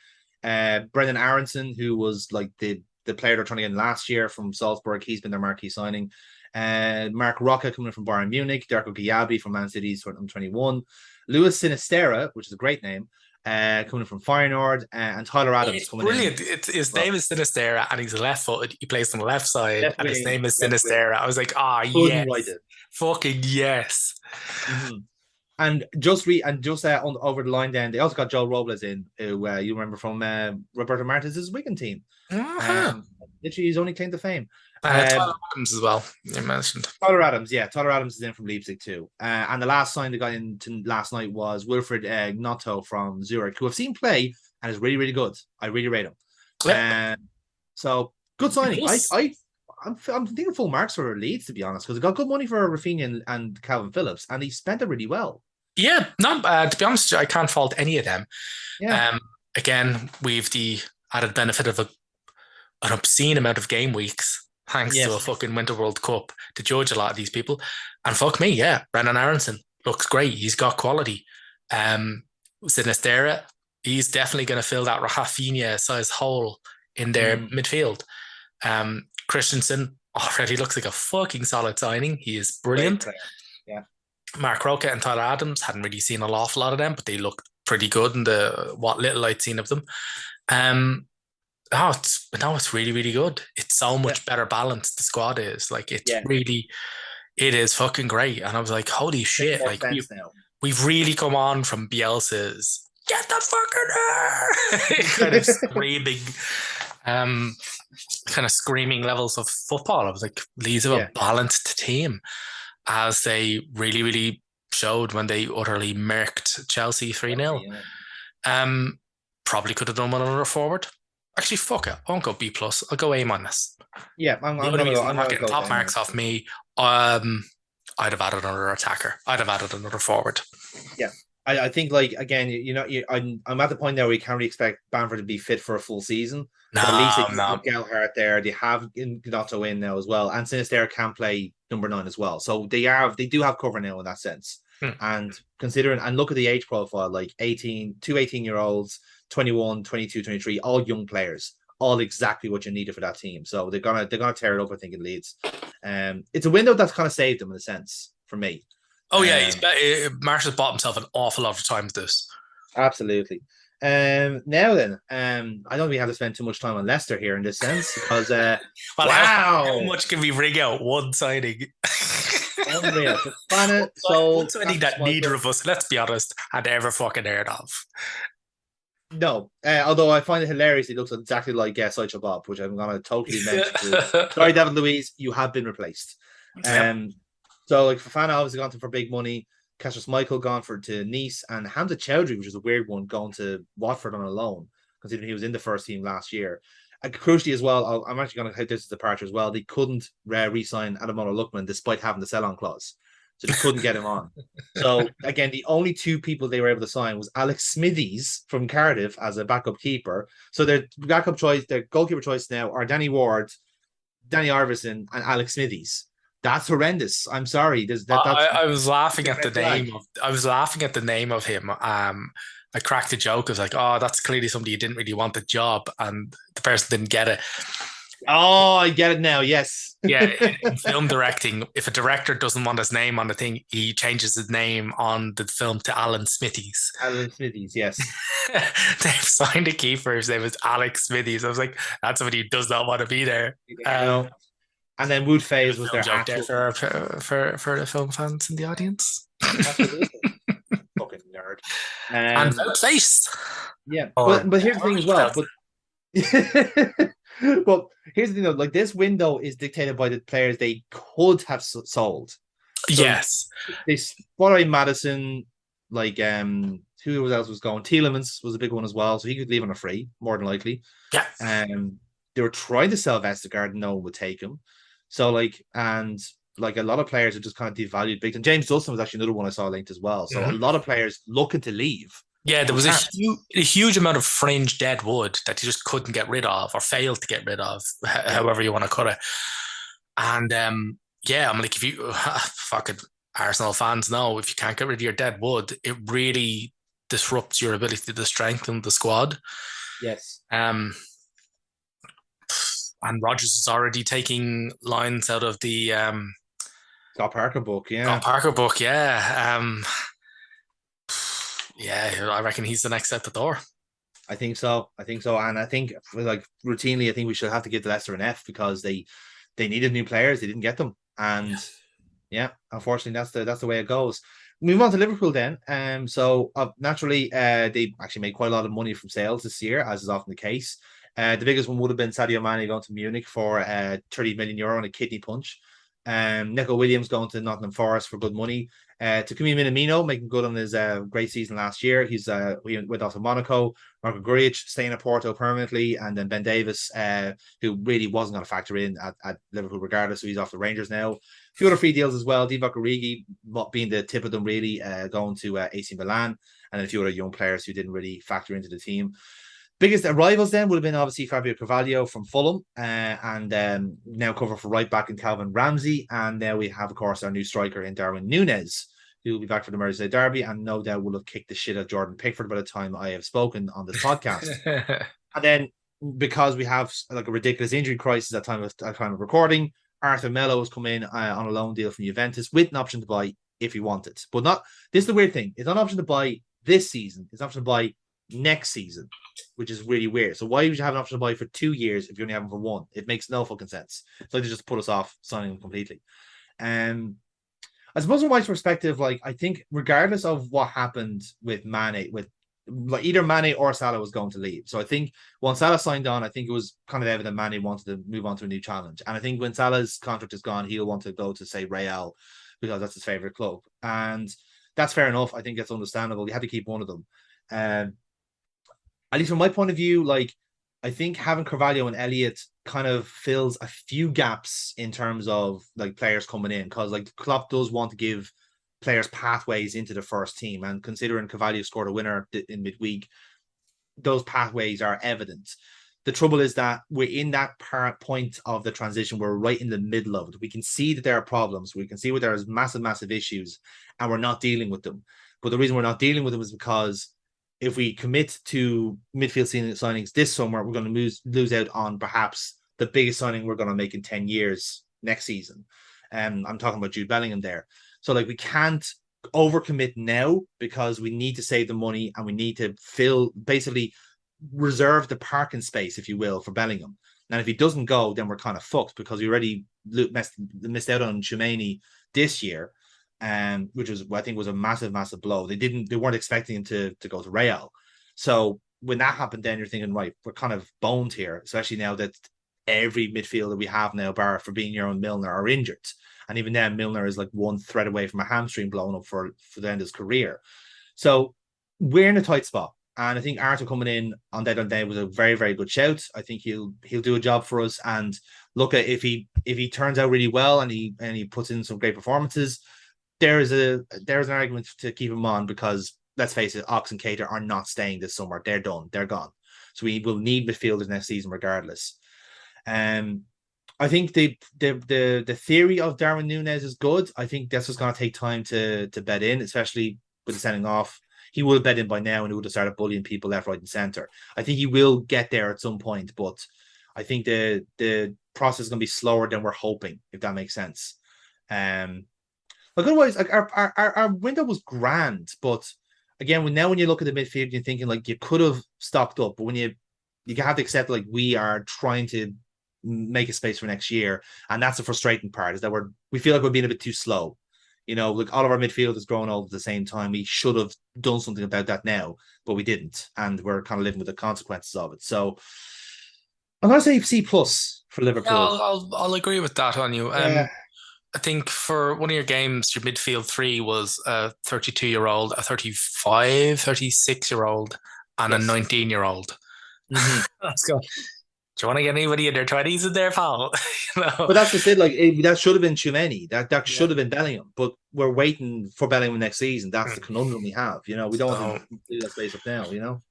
Brendan Aronson, who was like the player they're trying to get in last year from Salzburg. He's been their marquee signing. Mark Rocca coming from Bayern Munich. Darko Giabi from Man City's 21. Luis Sinistera, which is a great name, coming from Feyenoord, and Tyler Adams It's coming brilliant. in. His name is Sinistera and he's left footed. He plays on the left side Left and his wing, name is left wing. Sinistera. I was like, Couldn't write yes. it. Fucking yes. Mm-hmm. And over the line, then they also got Joe Robles in, who you remember from Roberto Martinez's Wigan team. Uh-huh. Literally, his only claim to fame. Tyler Adams as well, you mentioned. Tyler Adams, yeah, Tyler Adams is in from Leipzig too. And the last sign they got into last night was Wilfred Gnotto from Zurich, who I've seen play and is really, really good. I really rate him. Yep. So good signing. Yes. I'm thinking full marks for Leeds, to be honest, because they got good money for Rafinha and Calvin Phillips, and he spent it really well. Yeah, not to be honest, I can't fault any of them. Yeah. Again, we've the added benefit of an obscene amount of game weeks, thanks to a Yes. fucking Winter World Cup to judge a lot of these people. And fuck me, yeah, Brendan Aronson looks great. He's got quality. Sinistera, he's definitely going to fill that Rafinha size hole in their midfield. Christensen already looks like a fucking solid signing. He is brilliant. Yeah. Mark Roca and Tyler Adams hadn't really seen an awful lot of them, but they looked pretty good in what little I'd seen of them. It's really, really good. It's so much better balanced. The squad is like it is fucking great. And I was like, holy shit! Like we've really come on from Bielsa's get the fuck in there kind of screaming, kind of screaming levels of football. I was like, these are a balanced team, as they really, really showed when they utterly murked Chelsea 3-0. Probably could have done one another forward. Actually, fuck it. I won't go B plus. I'll go A minus. Yeah, I'm not getting top marks off me. I'd have added another attacker. I'd have added another forward. Yeah. I think, like, again, I'm at the point now where you can't really expect Bamford to be fit for a full season. No, but at least they have Gelhardt there. They have Gnotto in now as well. And Sinister can play number 9 as well. So they do have cover now in that sense. And considering, and look at the age profile, like 18-year-olds, 21, 22, 23, all young players. all exactly what you needed for that team. So they're gonna tear it up, I think, in Leeds. It's a window that's kind of saved them in a sense for me. Oh yeah, Um, Marshall's bought himself an awful lot of time with this. Absolutely. Now then, I don't think we have to spend too much time on Leicester here in this sense because, Well, how wow, much can we ring out one signing? unreal. Fofana One sold, signing Kasper that neither Schmeichel. of us, let's be honest, had ever fucking heard of. No, although I find it hilarious, he looks exactly like Sideshow Bob, which I'm gonna totally mention to. Sorry, David Luiz, you have been replaced. Yep. Um, so like Fofana obviously gone to for big money. Kasper Michael gone for to Nice, and Hamza Chowdhury, which is a weird one, going to Watford on a loan, considering he was in the first team last year. And crucially as well, I'm actually going to hit this departure as well. They couldn't re-sign Adamola Lookman despite having the sell-on clause, so they couldn't get him on. So again, the only two people they were able to sign was Alex Smithies from Cardiff as a backup keeper. So their backup choice, their goalkeeper choice now are Danny Ward, Danny Arvison, and Alex Smithies. That's horrendous. I'm sorry. That's I was laughing a at the red flag. name of I was laughing at the name of him. I cracked a joke. I was like, "Oh, that's clearly somebody who didn't really want the job," and the person didn't get it. Oh, I get it now. Yes. Yeah, in film directing, if a director doesn't want his name on the thing, he changes his name on the film to Alan Smithies. Alan Smithies, yes. They've signed a keeper. His name is Alex Smithies. I was like, that's somebody who does not want to be there. No. And then Wood Bit Phase of a was film their joke there actual. for the film fans in the audience. Absolutely. Fucking nerd. And face. Yeah. Or But here's the thing as well. But but here's the thing though, like this window is dictated by the players they could have sold. So yes, they spot out Madison, like who else was going? Tielemans was a big one as well, so he could leave on a free, more than likely. yeah, They were trying to sell Vestergaard, no one would take him. So like a lot of players are just kind of devalued big. And James Dawson was actually another one I saw linked as well. So a mm-hmm. lot of players looking to leave, Yeah. There but was can't. a huge amount of fringe dead wood that you just couldn't get rid of or failed to get rid of, Yeah. however you want to cut it. And yeah, I'm like, if you fucking Arsenal fans know, if you can't get rid of your dead wood, it really disrupts your ability to strengthen the squad. Yes. And Rogers is already taking lines out of the Scott Parker book, Scott yeah. Parker book. Yeah. Yeah, I reckon he's the next out the door. I think so. I think so. And I think like routinely, I think we should have to give the Leicester an F because they needed new players, they didn't get them. And yeah, unfortunately that's the way it goes. Move on to Liverpool then. So naturally, they actually made quite a lot of money from sales this year, as is often the case. The biggest one would have been Sadio Mane going to Munich for 30 million euro and a kidney punch. Nico Williams going to Nottingham Forest for good money. Takumi Minamino making good on his great season last year. He went off to Monaco. Marco Guric staying at Porto permanently, and then Ben Davis, who really wasn't going to factor in at Liverpool regardless, so he's off the Rangers now. A few other free deals as well. Divock Origi being the tip of them really, going to AC Milan, and then a few other young players who didn't really factor into the team. Biggest rivals then would have been obviously Fabio Carvalho from Fulham, and now cover for right back in Calvin Ramsey. And now we have, of course, our new striker in Darwin Núñez, who will be back for the Merseyside Derby, and no doubt will have kicked the shit out of Jordan Pickford by the time I have spoken on this podcast. And then because we have like a ridiculous injury crisis at time of recording, Arthur Melo has come in on a loan deal from Juventus with an option to buy if he wanted, but not. This is the weird thing: it's not an option to buy this season; it's an option to buy next season, which is really weird. So why would you have an option to buy for 2 years if you only have them for one? It makes no fucking sense. So they just put us off signing them completely. I suppose from my perspective, like I think regardless of what happened with Mane, with like either Mane or Salah was going to leave. So I think once Salah signed on, I think it was kind of evident Mane wanted to move on to a new challenge. And I think when Salah's contract is gone, he'll want to go to say Real because that's his favorite club. And that's fair enough. I think that's understandable. You had to keep one of them. At least from my point of view, like I think having Carvalho and Elliott kind of fills a few gaps in terms of like players coming in because like Klopp does want to give players pathways into the first team, and considering Carvalho scored a winner in midweek, those pathways are evident. The trouble is that we're in that point of the transition. We're right in the middle of it. We can see that there are problems. We can see where there's massive issues, and we're not dealing with them. But the reason we're not dealing with them is because if we commit to midfield signings this summer, we're going to lose out on perhaps the biggest signing we're going to make in 10 years next season. I'm talking about Jude Bellingham there. So like we can't overcommit now because we need to save the money and we need to basically reserve the parking space, if you will, for Bellingham. And if he doesn't go, then we're kind of fucked because we already missed out on Chimene this year, which was I think was a massive, massive blow. They weren't expecting him to go to Real. So when that happened, then you're thinking, right, we're kind of boned here, especially now that every midfielder we have now, bar Fabinho and Milner, are injured. And even then, Milner is like one thread away from a hamstring blowing up for the end of his career. So we're in a tight spot. And I think Arthur coming in on deadline day was a very, very good shout. I think he'll do a job for us. And look at if he turns out really well and he puts in some great performances, there's an argument to keep him on because let's face it, Ox and Cater are not staying this summer. They're done. They're gone. So we will need midfielders next season regardless. I think the theory of Darwin Núñez is good. I think that's just going to take time to bed in, especially with the sending off. He would have bet in by now and he would have started bullying people left, right, and center. I think he will get there at some point, but I think the process is going to be slower than we're hoping, if that makes sense. Like otherwise, like our window was grand, but again, when you look at the midfield, you're thinking like you could have stocked up, but when you have to accept like we are trying to make a space for next year, and that's the frustrating part is that we feel like we're being a bit too slow. You know, like all of our midfielders growing old at the same time. We should have done something about that now, but we didn't, and we're kind of living with the consequences of it. So I'm gonna say C plus for Yeah, Liverpool. I'll agree with that on you. Yeah. I think for one of your games, your midfield three was a 32-year-old, a 35, 36-year-old, and a Yes. 19-year-old. Mm-hmm. Let's go. Do you want to get anybody in their 20s in there, pal? You know? But that's just it. Like that should have been Chouameni. That Yeah. should have been Bellingham. But we're waiting for Bellingham next season. That's the conundrum we have. You know, we don't want So, to do that space up now. You know.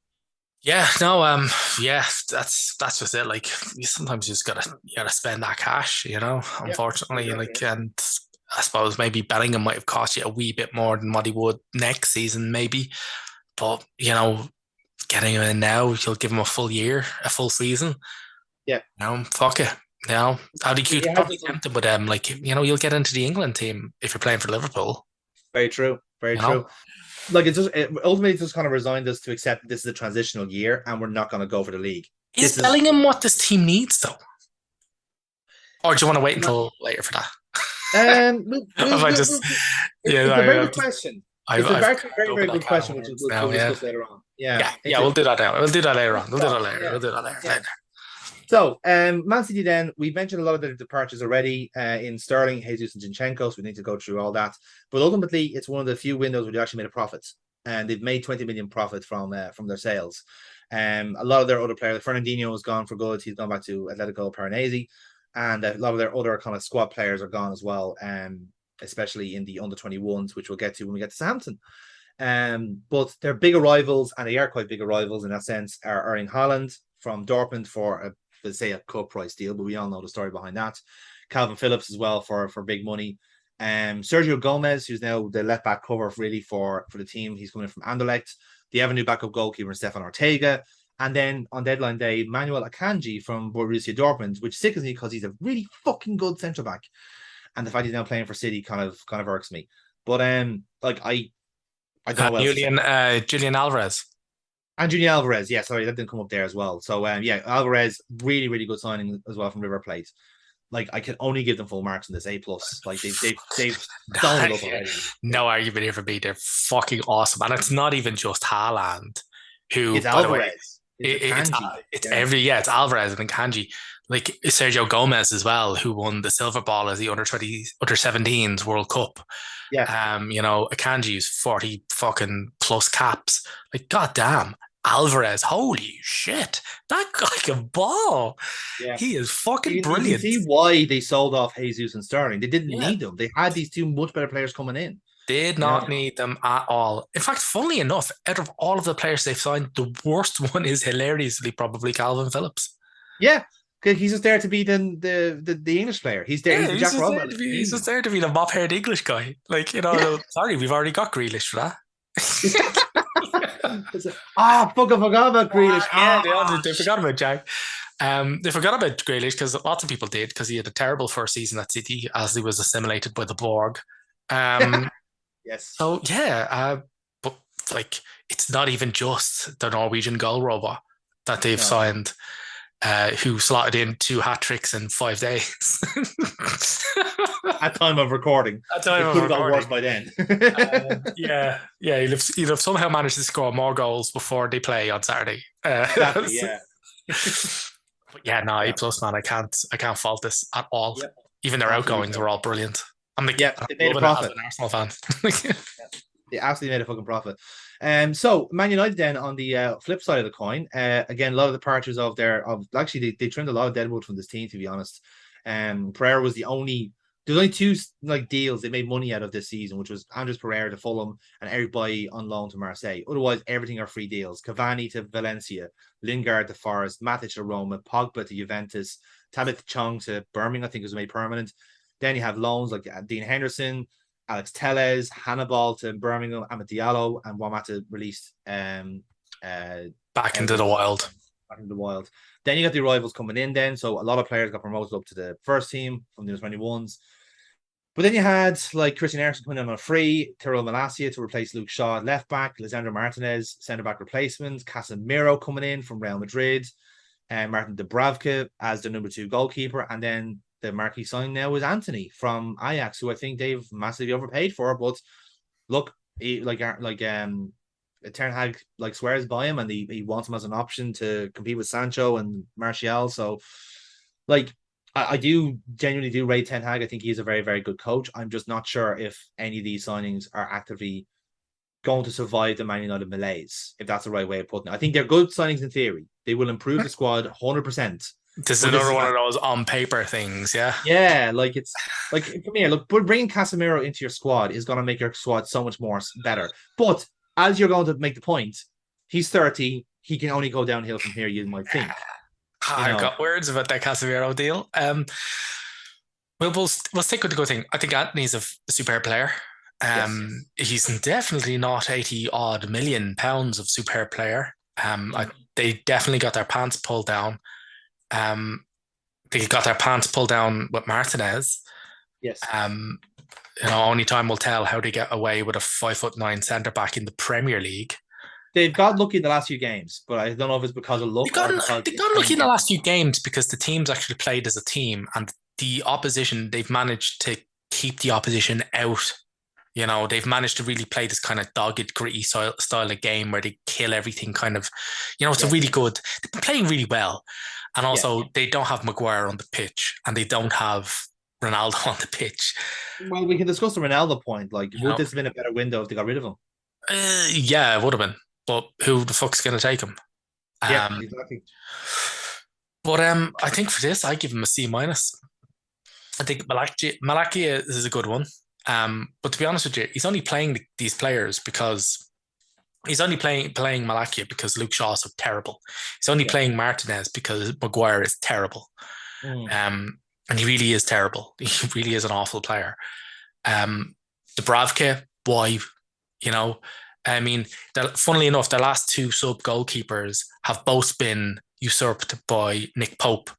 yeah, no, yeah, that's just it. Like, you sometimes you gotta spend that cash, you know. Yeah. Unfortunately, Exactly. like, and I suppose maybe Bellingham might have cost you a wee bit more than what he would next season, maybe. But you know, getting him in now, you'll give him a full year, a full season. Yeah. You know, fuck it. You know, I'd be It has probably its tempted with them. Like, you know, you'll get into the England team if you're playing for Liverpool. very true. Very You know, true. Like ultimately just kind of resigned us to accept this is a transitional year and we're not going to go for the league. is This is Bellingham what this team needs, though? Or do you want to wait until later for that? Have I just, yeah, it's a very good question. It's a I've very very opened that good can of question, which worms now. we'll Yeah, discuss later on. Yeah, yeah. We'll do that now. We'll do that later on. We'll do that later. Yeah, We'll do that later. yeah. So, Man City. Then we mentioned a lot of the departures already in Sterling, Jesus, and Zinchenko. So we need to go through all that. But ultimately, it's one of the few windows where they actually made a profit, and they've made 20 million profit from their sales. A lot of their other players, Fernandinho has gone for good. He's gone back to Atletico Paranaense, and a lot of their other kind of squad players are gone as well. Especially in the under 21s, which we'll get to when we get to Southampton. But their big rivals, and they are quite big rivals in that sense, are Erling Haaland from Dortmund for let's say a cut price deal, but we all know the story behind that. Calvin Phillips as well for big money. Sergio Gomez, who's now the left back cover really for the team. He's coming from Anderlecht. They have a new backup goalkeeper, Stefan Ortega. And then on deadline day, Manuel Akanji from Borussia Dortmund, which sickens me because he's a really fucking good centre back. And the fact he's now playing for City kind of irks me. But like I don't know what else to say. Julian Alvarez. And Julian Alvarez, yeah, sorry, that didn't come up there as well. So yeah, Alvarez, really, really good signing as well from River Plate. Like I can only give them full marks in this A plus. Like they've done it up already. No argument here for me. They're fucking awesome, and it's not even just Haaland, who, It's by the way, Alvarez. it's Alvarez and Kanji, like Sergio Gomez as well, who won the silver ball as the under 17s World Cup. Yeah. You know, Akanji's 40 fucking plus caps. Like, goddamn, Alvarez, holy shit, that guy can ball. Yeah. He is fucking brilliant. You can see why they sold off Jesus and Sterling. They didn't need them. They had these two much better players coming in. Did not need them at all. In fact, funnily enough, out of all of the players they've signed, the worst one is hilariously probably Calvin Phillips. Yeah, because he's just there to be the English player. He's there. Yeah, he's Jack Rodwell. He's just there to be the mop-haired English guy. Like, you know, sorry, we've already got Grealish for that. Fuck, I forgot about Grealish. Yeah, they forgot about Jack. They forgot about Grealish because lots of people did because he had a terrible first season at City as he was assimilated by the Borg. Um, Yes. so yeah, but like it's not even just the Norwegian goal robot that they've No. signed, who slotted in 2 hat-tricks in 5 days. At time of recording. At time It of could have got worse recording. by then. Yeah, he'll have somehow managed to score more goals before they play on Saturday. Exactly, yeah. But yeah, no, A Yeah. plus man. I can't fault this at all. Yep. Even their Absolutely outgoings so. were all brilliant. Yeah, I'm they made a loving it as profit. an Arsenal fan. They absolutely made a fucking profit. So Man United then on the flip side of the coin, again, a lot of the departures of actually they trimmed a lot of deadwood from this team, to be honest. Pereira was the only there's only two like deals they made money out of this season, which was Andres Pereira to Fulham and everybody on loan to Marseille. Otherwise, everything are free deals. Cavani to Valencia, Lingard to Forest, Matic to Roma, Pogba to Juventus, Tabith Chong to Birmingham, I think was made permanent. Then you have loans like Dean Henderson, Alex Tellez, Hannibal to Birmingham, Amad Diallo, and Wamata released Back out into the of wild. back in the wild. Then you got the arrivals coming in then. So a lot of players got promoted up to the first team from the 21s. But then you had like Christian Eriksen coming in on a free, Tyrell Malacia to replace Luke Shaw at left back, Lisandro Martinez, centre back replacement, Casemiro coming in from Real Madrid, and Martin Dubravka as the number 2 goalkeeper. And then the marquee sign now is Anthony from Ajax, who I think they've massively overpaid for. But look, Ten Hag like swears by him, and he wants him as an option to compete with Sancho and Martial. So, like, I do genuinely do rate Ten Hag. I think he's a very very good coach. I'm just not sure if any of these signings are actively going to survive the Man United malaise, if that's the right way of putting it. I think they're good signings in theory. They will improve the squad 100%. This is But this another is one of not, those on paper things. Yeah. yeah, like it's like come here, look, but bringing Casemiro into your squad is going to make your squad so much more better. But as you're going to make the point, he's 30. He can only go downhill from here. You might think, you I've know. got words about that Casemiro deal. We'll stick with the good thing. I think Anthony's a superb player. Yes. He's definitely not 80 odd million pounds of superb player. They definitely got their pants pulled down. Um, they got their pants pulled down with Martinez. Yes. Um, only time will tell how they get away with a 5'9" centre back in the Premier League. They've got lucky in the last few games, but I don't know if it's because of They luck or got because they it's got lucky paying in the out. last few games because the teams actually played as a team, and the opposition they've managed to keep the opposition out. They've managed to really play this kind of dogged, gritty style of game where they kill everything. Kind of, it's a Yes. really good. They've been playing really well, and Yeah. also they don't have Maguire on the pitch, and they don't have Ronaldo on the pitch. Well, we can discuss the Ronaldo point. Like, You would know, this have been a better window if they got rid of him? yeah, it would have been, but who the fuck's going to take him? Yeah, Um, exactly. but I think for this, I give him a C minus. I think Malakia is a good one. But to be honest with you, he's only playing these players because he's only playing Malakia because Luke Shaw is so terrible. He's only Yeah. playing Martinez because Maguire is terrible. Mm. And he really is terrible. He really is an awful player. Dubravka, why? You know, I mean, funnily enough, the last two sub goalkeepers have both been usurped by Nick Pope.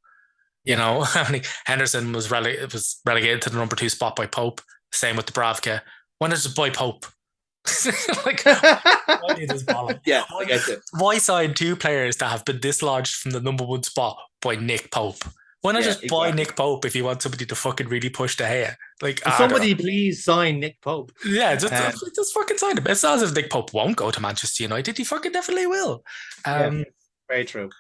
Yeah. I mean, Henderson was relegated to the number 2 spot by Pope. Same with Dubravka. When is it by Pope? Like, why do this bollock? Yeah, I get you. Why sign 2 players that have been dislodged from the number 1 spot by Nick Pope? Why not Yeah, just buy exactly. Nick Pope if you want somebody to fucking really push the hair? Like, Will I don't know. somebody please sign Nick Pope? Yeah, Um, just fucking sign him. It's not as if Nick Pope won't go to Manchester United. He fucking definitely will. yeah, Um, very true.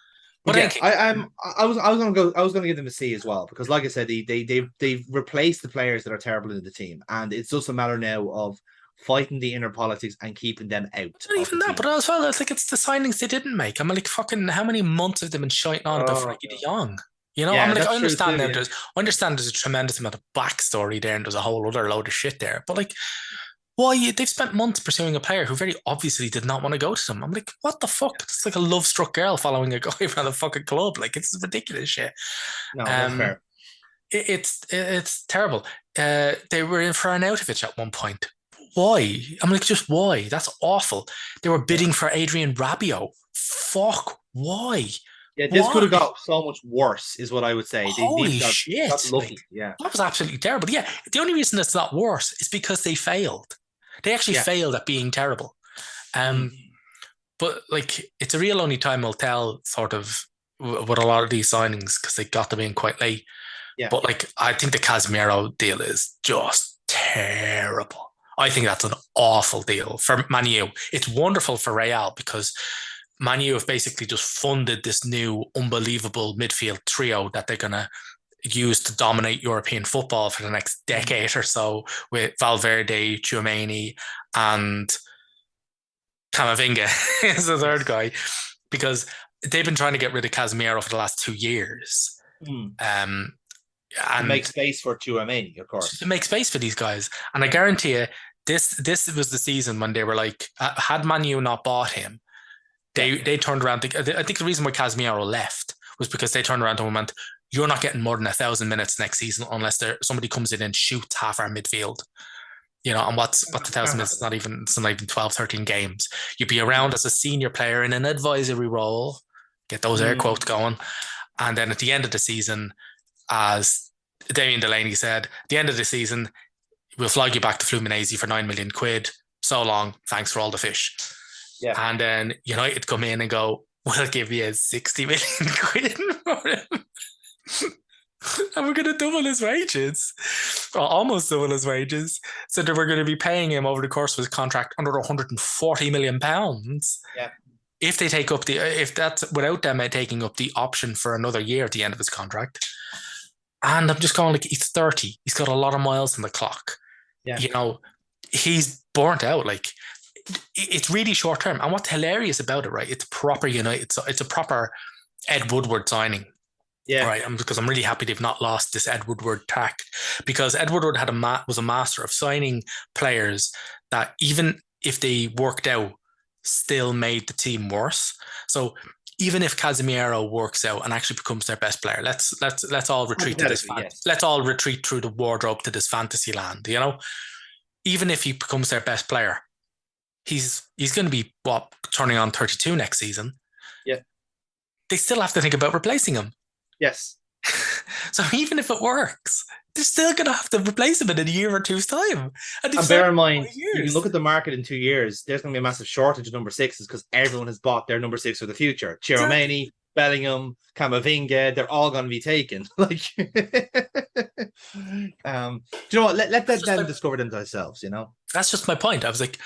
but But I yeah, think I was gonna give them a C as well because, like I said, they've replaced the players that are terrible in the team, and it's just a matter now of fighting the inner politics and keeping them out not of the even that, team. but as well, it's like it's the signings they didn't make. I'm like, fucking, how many months have they been shiting on about Oh, Frankie de Jong? I'm yeah, like, that's true too. Yeah, I understand there's a tremendous amount of backstory there, and there's a whole other load of shit there. But like, why they've spent months pursuing a player who very obviously did not want to go to them. I'm like, what the fuck? It's like a love struck girl following a guy around the fucking club. Like, it's ridiculous shit. no, that's Um, fair. it's terrible. They were in for Arnautovic at one point. why? I'm like, just why? That's awful. They were Yeah. bidding for Adrian Rabiot. Fuck, why? Yeah, this could Why? have got so much worse, is what I would say. They Holy got shit. Like, lucky. Yeah. that was absolutely terrible. Yeah, the only reason it's not worse is because they failed. They actually Yeah. failed at being terrible. Mm. Um, but like, it's a real only time will tell, sort of, with a lot of these signings because they got them in quite late. Yeah. But like, I think the Casemiro deal is just terrible. I think that's an awful deal for Manu. It's wonderful for Real because Manu have basically just funded this new unbelievable midfield trio that they're gonna use to dominate European football for the next Mm. decade or so with Valverde, Tchouameni, and Camavinga is the third Yes. guy because they've been trying to get rid of Casemiro for the last 2 years. Mm. Um, To make and space for Chouameni, of to course. make space for these guys. And I Yeah. guarantee you, this was the season when they were like, had Manu not bought him, Yeah. they turned around. I think the reason why Casemiro left was because they turned around to him and went, "You're not getting more than 1,000 minutes next season unless somebody comes in and shoots half our midfield." You know, and what's 1,000 minutes? It's not even 12, 13 games. You'd be around as a senior player in an advisory role, get those air Mm. quotes going, and then at the end of the season, as Damien Delaney said, at the end of the season, we'll flag you back to Fluminense for 9 million quid. So long, thanks for all the fish. Yeah. And then United come in and go, we'll give you 60 million quid for him. And we're going to double his wages, or almost double his wages. So that we're going to be paying him over the course of his contract under 140 million pounds. Yeah. If they take up if that's without them taking up the option for another year at the end of his contract. And I'm just going like, he's 30. He's got a lot of miles on the clock. Yeah. He's burnt out. Like, it's really short term. And what's hilarious about it, right? It's proper United. It's a proper Ed Woodward signing. Yeah. Right, because I'm really happy they've not lost this Ed Woodward tact, because Ed Woodward was a master of signing players that, even if they worked out, still made the team worse. So even if Casemiro works out and actually becomes their best player, let's all retreat to this. Hypothetically, yes. Let's all retreat through the wardrobe to this fantasy land. Even if he becomes their best player, he's going to be turning on 32 next season. Yeah. They still have to think about replacing him. Yes. So even if it works, they're still going to have to replace him in a year or two's time. And bear in mind, you can look at the market in 2 years. There's going to be a massive shortage of number sixes because everyone has bought their number six for the future. Chiromani, Bellingham, Camavinga, they're all going to be taken. Like, do you know what? Let them discover them themselves. That's just my point. I was like,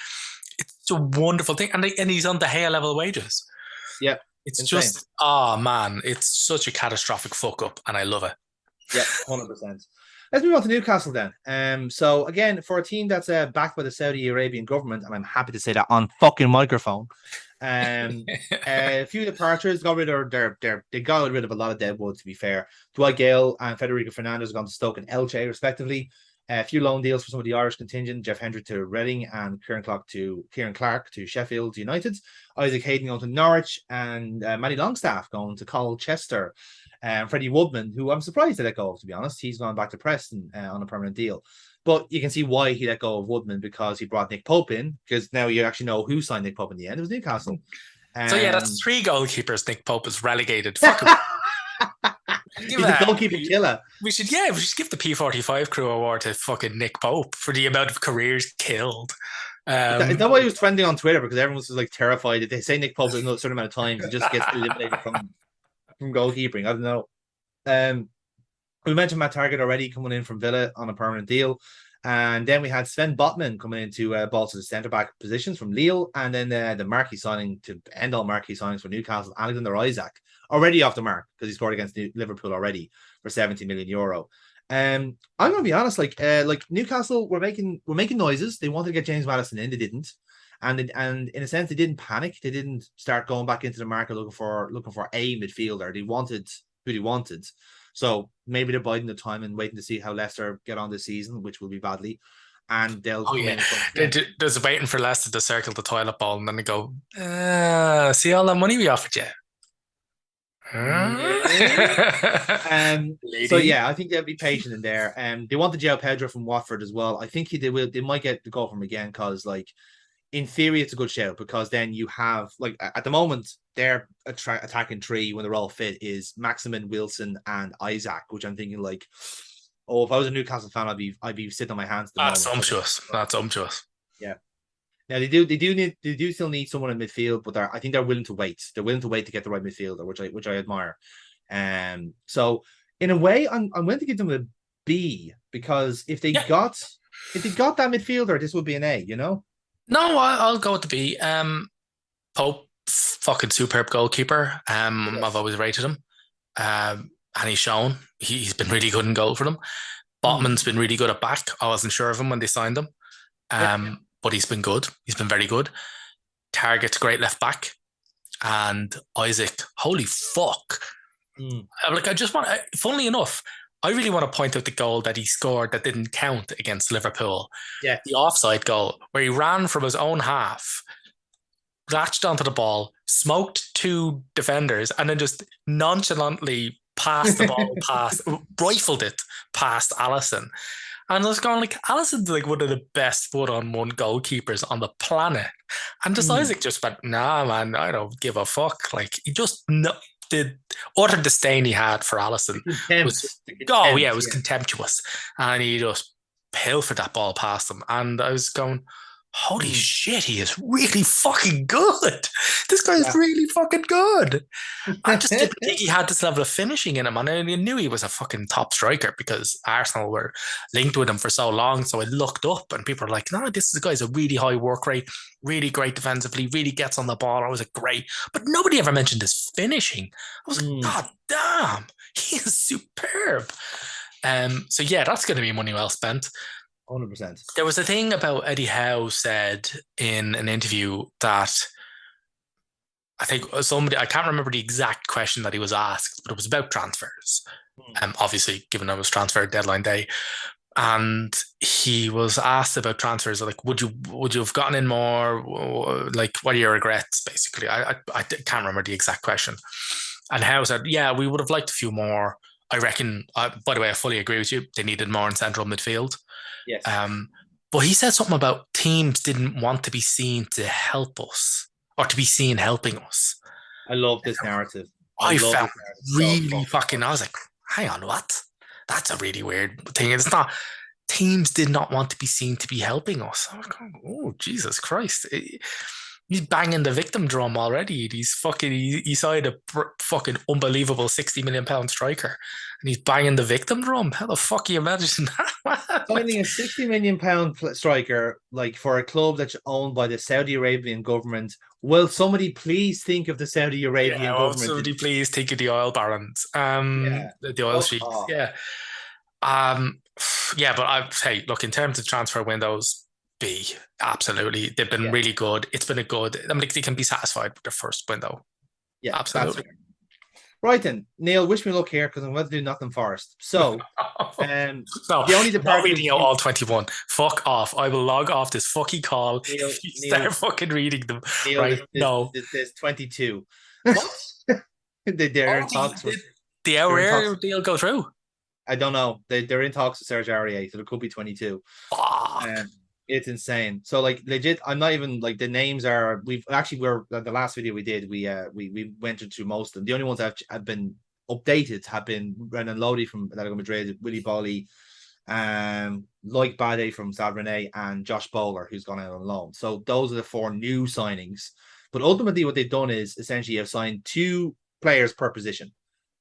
it's a wonderful thing, and he's on the higher level wages. Yeah, it's insane. just, man, it's such a catastrophic fuck up, and I love it. Yeah, 100%. Let's move on to Newcastle then. So again, for a team that's backed by the Saudi Arabian government, and I'm happy to say that on fucking microphone. A few departures, they got rid of a lot of deadwood, to be fair. Dwight Gale and Federico Fernandez have gone to Stoke and Elche, respectively. A few loan deals for some of the Irish contingent: Jeff Hendrick to Reading and Kieran Clark to Sheffield United. Isaac Hayden going to Norwich, and Matty Longstaff going to Colchester. Freddie Woodman, who I'm surprised to let go of, to be honest. He's gone back to Preston on a permanent deal. But you can see why he let go of Woodman, because he brought Nick Pope in, because now you actually know who signed Nick Pope in the end. It was Newcastle. So yeah, that's 3 goalkeepers Nick Pope is relegated. He's a goalkeeper killer. We should give the P45 crew award to fucking Nick Pope for the amount of careers killed. Is that why he was trending on Twitter? Because everyone was like terrified that they say Nick Pope in a certain amount of times he just gets eliminated from goalkeeping. I don't know. We mentioned Matt Targett already coming in from Villa on a permanent deal. And then we had Sven Botman coming into bolster the centre back positions from Lille. And then the marquee signing to end all marquee signings for Newcastle, Alexander Isak, already off the mark because he scored against Liverpool already for 70 million euro. I'm gonna be honest, like Newcastle were making noises. They wanted to get James Maddison in, they didn't. And in a sense, they didn't panic. They didn't start going back into the market looking for a midfielder. They wanted who they wanted. So maybe they're biding the time and waiting to see how Leicester get on this season, which will be badly. And they'll come in. They're just waiting for Leicester to circle the toilet bowl, and then they go, see all that money we offered you? No. So Lady. yeah, I think they'll be patient in there. They want the João Pedro from Watford as well. I think they might get the goal from him again because like in theory it's a good shout because then you have like at the moment their attacking three when they're all fit is Maximin, Wilson, and Isaac, which I'm thinking like, oh, if I was a Newcastle fan, I'd be sitting on my hands at the That's moment. umptuous. That's umptuous. Yeah. Now they do still need someone in midfield, but I think they're willing to wait. They're willing to wait to get the right midfielder, which I admire. So in a way, I'm going to give them a B because Yeah. if they got that midfielder, this would be an A. You know? No, I'll go with the B. Pope, fucking superb goalkeeper. I've Yes. always rated him. And he's shown he's been really good in goal for them. Mm. Botman's been really good at back. I wasn't sure of him when they signed him. Yeah. But he's been good. He's been very good. Target's great left back. And Isaac, holy fuck. Mm. Like, I just want, funnily enough, I really want to point out the goal that he scored that didn't count against Liverpool. Yeah. The offside goal, where he ran from his own half, latched onto the ball, smoked two defenders, and then just nonchalantly passed the ball past, rifled it past Allison. And I was going like, Allison's like one of the best foot-on-one goalkeepers on the planet. And just Isaac just went, nah, man, I don't give a fuck. Like, he just the utter disdain he had for Allison was, oh yeah, it was contemptuous. And he just pilfered that ball past him. And I was going, holy shit, he is really fucking good. This guy is really fucking good. I just didn't think he had this level of finishing in him. And I knew he was a fucking top striker because Arsenal were linked with him for so long. So I looked up and people were like, no, this guy's a really high work rate, really great defensively, really gets on the ball. I was like, great. But nobody ever mentioned his finishing. I was like, God damn, he is superb. So yeah, that's going to be money well spent. 100%. There was a thing about Eddie Howe said in an interview that I think somebody, I can't remember the exact question that he was asked, but it was about transfers. Obviously, given it was transfer deadline day. And he was asked about transfers, like, would you have gotten in more? Like, what are your regrets? Basically, I can't remember the exact question. And Howe said, yeah, we would have liked a few more. I reckon, by the way, I fully agree with you. They needed more in central midfield. Yes. But he said something about teams didn't want to be seen to help us or to be seen helping us. I love this narrative. I felt really fucking, I was like, hang on, what? That's a really weird thing. It's not, teams did not want to be seen to be helping us. I was going, oh, Jesus Christ. He's banging the victim drum already. He signed a fucking unbelievable £60 million striker, and he's banging the victim drum. How the fuck can you imagine that? Signing a £60 million striker, like for a club that's owned by the Saudi Arabian government. Will somebody please think of the Saudi Arabian government? Somebody please think of the oil barons. The oil sheiks. Yeah. Yeah, but I'd say, look, in terms of transfer windows, B, absolutely. They've been really good. It's been they can be satisfied with their first window. Yeah, absolutely. Right then, Neil, wish me luck here because I'm going to do Nottingham Forest. So, no, the only department not reading out all 21. Fuck off. I will log off this fucking call if you start fucking reading them. Neil, right? There's 22. What? They're in talks. The hour deal go through? I don't know. They're in talks with Serge Aurier, so there could be 22. It's insane. So like legit, I'm not even like the names are. We've actually the last video we did. We went through most of them. The only ones that have been updated have been Brendan Lodi from Atletico Madrid, Willy Bolly, Loic Bade from Stade Rennais, and Josh Bowler, who's gone out on loan. So those are the 4 new signings. But ultimately, what they've done is essentially have signed 2 players per position,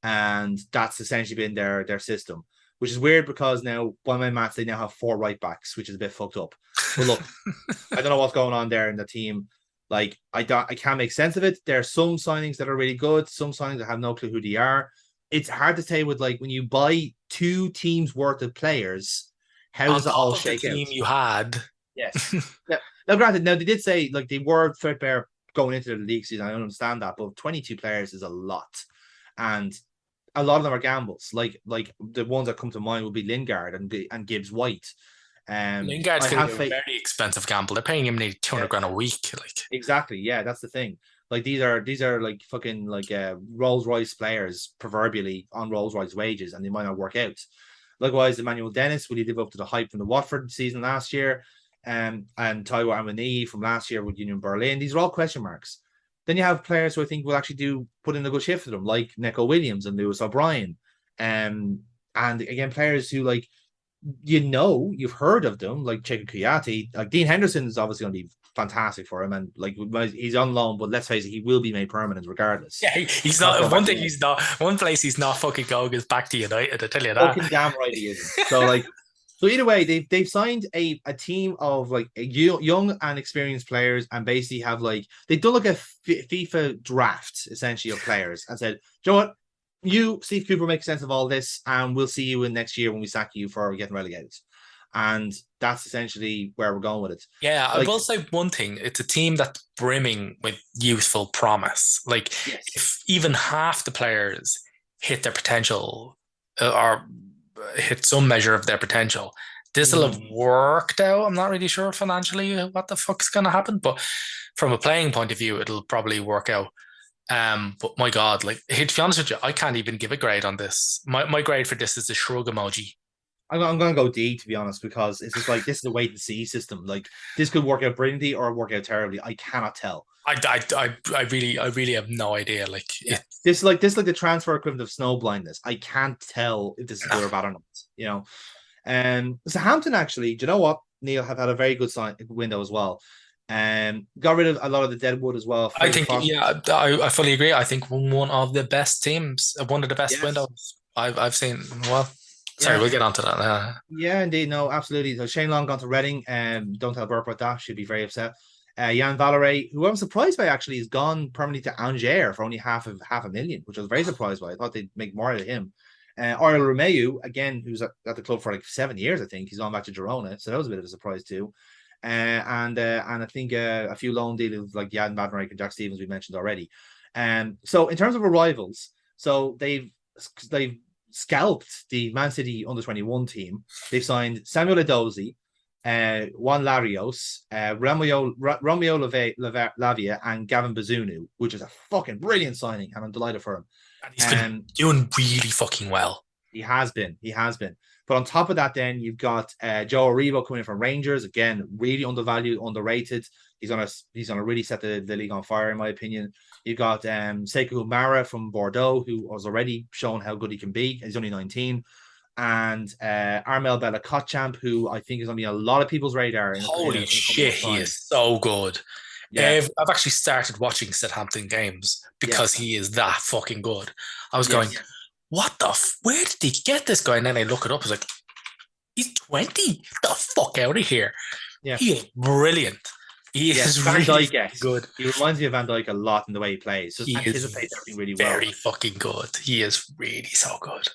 and that's essentially been their system. Which is weird because now, by my maths, they now have 4 right backs, which is a bit fucked up. But look, I don't know what's going on there in the team. Like, I can't make sense of it. There are some signings that are really good, some signings that have no clue who they are. It's hard to say with like when you buy 2 teams worth of players, how does it all shake out? The team you had, yes. Now, granted, now they did say like they were threadbare going into the league season. I don't understand that, but 22 players is a lot, and a lot of them are gambles. Like the ones that come to mind would be Lingard and Gibbs White. Lingard's going to be a very expensive gamble. They're paying him nearly 200 grand a week. Like exactly, yeah, that's the thing. Like these are like fucking like Rolls Royce players, proverbially on Rolls Royce wages, and they might not work out. Likewise, Emmanuel Dennis, will he live up to the hype from the Watford season last year? And Taiwo Amani from last year with Union Berlin. These are all question marks. Then you have players who I think will actually do put in a good shift for them, like Neko Williams and Lewis O'Brien. And again, players who like you've heard of them, like Cheikh Kouyaté. Like Dean Henderson is obviously going to be fantastic for him, and like he's on loan, but let's face it, he will be made permanent regardless. Yeah, he's not. One thing he's not. One place he's not fucking going is back to United. I tell you that. Fucking damn right he isn't. So like, so either way, they've signed a team of like young and experienced players, and basically have like they've done like a FIFA draft essentially of players, and said, you know what, you Steve Cooper make sense of all this, and we'll see you in next year when we sack you for getting relegated. And that's essentially where we're going with it. Yeah, I Like, will say one thing. It's a team that's brimming with youthful promise. Like, yes. if even half the players hit their potential or hit some measure of their potential, this will have worked out. I'm not really sure financially what the fuck's going to happen, but from a playing point of view, it'll probably work out. But my God, like, hey, to be honest with you, I can't even give a grade on this. My grade for this is the shrug emoji. I'm going to go D, to be honest, because it's just like this is a wait and see system. Like this could work out brilliantly or work out terribly. I cannot tell. I really have no idea. Like, yeah. This like the transfer equivalent of snow blindness. I can't tell if this is good or bad or not. You know, so Hampton actually, do you know what? Neil have had a very good window as well. Got rid of a lot of the deadwood as well. I think, yeah, I fully agree. I think one of the best teams, one of the best windows I've seen. Well, sorry, we'll get onto that. Yeah, indeed. No, absolutely. So Shane Long gone to Reading. Don't tell Burke about that. She'd be very upset. Jan Valerie, who I'm surprised by actually, has gone permanently to Angers for only half a million, which I was very surprised by. I thought they'd make more out of him. Oriol Romeu, again, who's at the club for like 7 years, I think. He's gone back to Girona, so that was a bit of a surprise too. And I think a few loan deals like Jan Valerie and Jack Stevens we mentioned already. So in terms of arrivals, so they've scalped the Man City under-21 team. They've signed Samuel Edozie, Juan Larios, Romeo Lavia, and Gavin Bazunu, which is a fucking brilliant signing, and I'm delighted for him. And he's been doing really fucking well. He has been. But on top of that, then you've got Joe Aribo coming in from Rangers. Again, really undervalued, underrated. He's gonna really set the league on fire, in my opinion. You've got Sekou Mara from Bordeaux, who has already shown how good he can be. He's only 19. And Armel Bella Kotchamp, who I think is going to be on a lot of people's radar. Holy shit, he is so good. Yeah. I've actually started watching Southampton games because he is that fucking good. I was going, what the where did he get this guy? And then I look it up. I was like, he's 20. Get the fuck out of here. Yeah. He is brilliant. He is Van really Dijk good. He reminds me of Van Dijk a lot in the way he plays. Just anticipates everything really well. Very fucking good. He is really so good.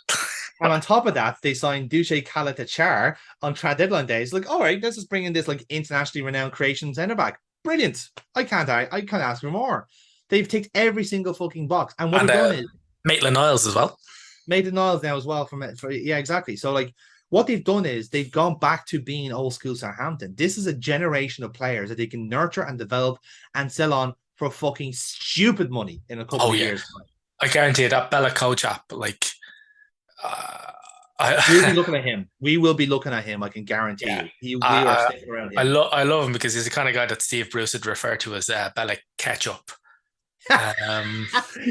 And on top of that, they signed Duche Kalatachar on trade deadline days. Like, all right, let's just bring in this like internationally renowned creation centre back. Brilliant. I can't ask for more. They've ticked every single fucking box. And what they've done is Maitland-Niles as well. Maitland-Niles now as well yeah, exactly. So like what they've done is they've gone back to being old school Southampton. This is a generation of players that they can nurture and develop and sell on for fucking stupid money in a couple of years. I guarantee that Bella Kotchap, like we'll be looking at him. We will be looking at him. I can guarantee you. We are sticking around him. I love him because he's the kind of guy that Steve Bruce would refer to as Bella Ketchup.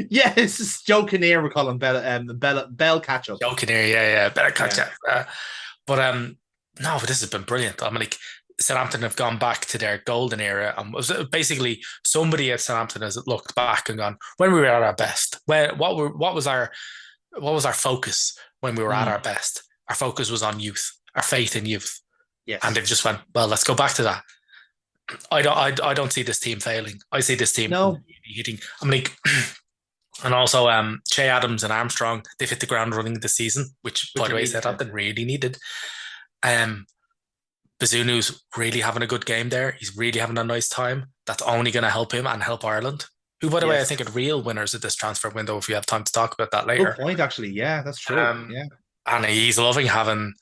Yes, Joe Kinnear we call him Bell Ketchup. Joe Kinnear, Bella Ketchup. But this has been brilliant. I mean, like Southampton have gone back to their golden era, and basically somebody at Southampton has looked back and gone, when we were at our best, what was our focus when we were at our best? Our focus was on youth, our faith in youth. Yes. And they've just went, well, let's go back to that. I don't see this team failing. I see this team hitting. I mean, like, and also Che Adams and Armstrong, they've hit the ground running this season, which by the way, Southampton really needed. Bazunu's really having a good game there. He's really having a nice time. That's only going to help him and help Ireland, who, by the way, I think are real winners of this transfer window, if we have time to talk about that later. Good point, actually. Yeah, that's true. And he's loving having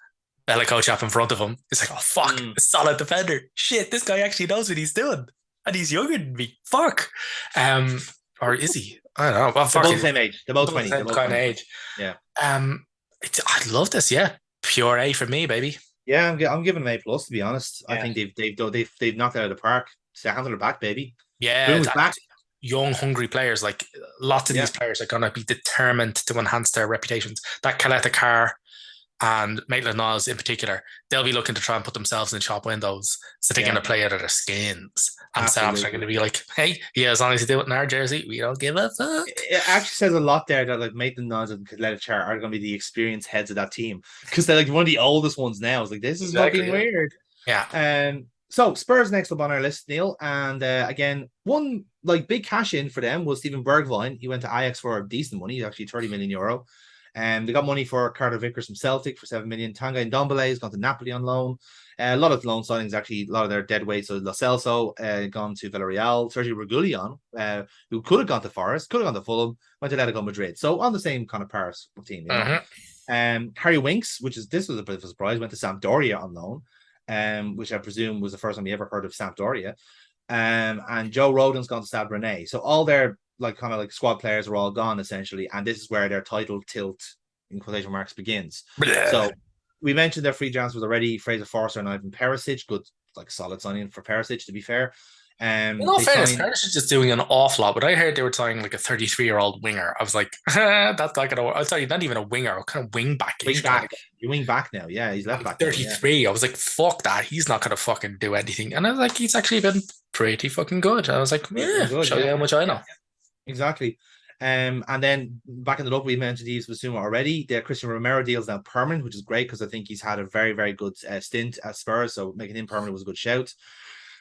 Bella Kotchap in front of him. It's like, oh, fuck, a solid defender. Shit, this guy actually knows what he's doing. and he's younger than me. Fuck. Um, or is he? I don't know. Well, They're fuck both the it. same age. They're both Both the 20. They're same both kind of 20. age. Yeah. I love this. Yeah, pure A for me, baby. Yeah, I'm giving them A plus to be honest. I Yeah. think they've knocked it out of the park. It's the hands on the back, baby. Yeah, Boom is and back. young, hungry players. Like lots of these Yeah, players are going to be determined to enhance their reputations. That Kaleta Carr and Maitland Niles in particular, they'll be looking to try and put themselves in shop windows. So they're going yeah, to play out of their skins. And Souths are going absolutely. to be like, hey, yeah, as long as you do it in our jersey, we don't give a fuck. It actually says a lot there that like Maitland Niles and Kaleta Char are going to be the experienced heads of that team because they're like one of the oldest ones now. It's like this is Exactly. fucking Yeah. weird. Yeah. So Spurs next up on our list, Neil, and again, one like big cash in for them was Steven Bergwijn. He went to Ajax for decent money, actually 30 million euro. And they got money for Carter Vickers from Celtic for 7 million. Tanga and Ndombele has gone to Napoli on loan. A lot of loan signings, actually, a lot of their dead weight. So Lo Celso gone to Villarreal. Sergio Reguilon, who could have gone to Forest, could have gone to Fulham, went to Atletico Madrid. So on the same kind of Paris team, you know. Mm-hmm. Harry Winks, this was a bit of a surprise, went to Sampdoria on loan, which I presume was the first time you ever heard of Sampdoria. And Joe Rodon's gone to Stade Rennais. So all their like kind of like squad players are all gone essentially, and this is where their title tilt in quotation marks begins. So we mentioned their free transfers already: Fraser Forster and Ivan Perisic. Good, like solid signing for Perisic, to be fair. In all They fairness, signed Paris is just doing an awful lot. But I heard they were signing like a 33-year-old winger. I was like, that's not gonna work. I'll tell you, not even a winger, a kind of wing wing back-ish kind of back. guy. You wing back now, yeah. He's left And back now, yeah. 33. I was like, fuck that. He's not gonna fucking do anything. And I was like, he's actually been pretty fucking good. I was like, He's been yeah, good, show you yeah. how much I know. Exactly. And then backing it up, we mentioned these with Sumo already. The Christian Romero deal is now permanent, which is great because I think he's had a very, very good stint at Spurs. So making him permanent was a good shout.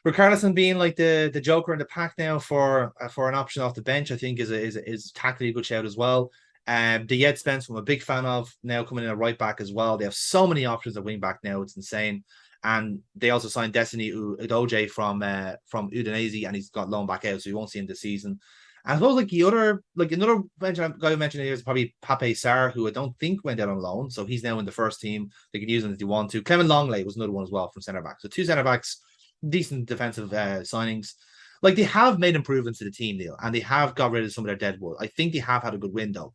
Richarlison being like the joker in the pack now for an option off the bench, I think is tactically a good shout as well. The Yed Spence, I'm a big fan of, now coming in at right back as well. They have so many options at wing back now; it's insane. And they also signed Destiny Udoje from Udinese, and he's got loaned back out, so you won't see him this season. And I suppose another guy who mentioned here is probably Pape Sarr, who I don't think went out on loan, so he's now in the first team. They can use him if they want to. Clement Longley was another one as well from centre back. So two centre backs, decent defensive signings. Like they have made improvements to the team, Neil, and they have got rid of some of their dead wood. I think they have had a good window.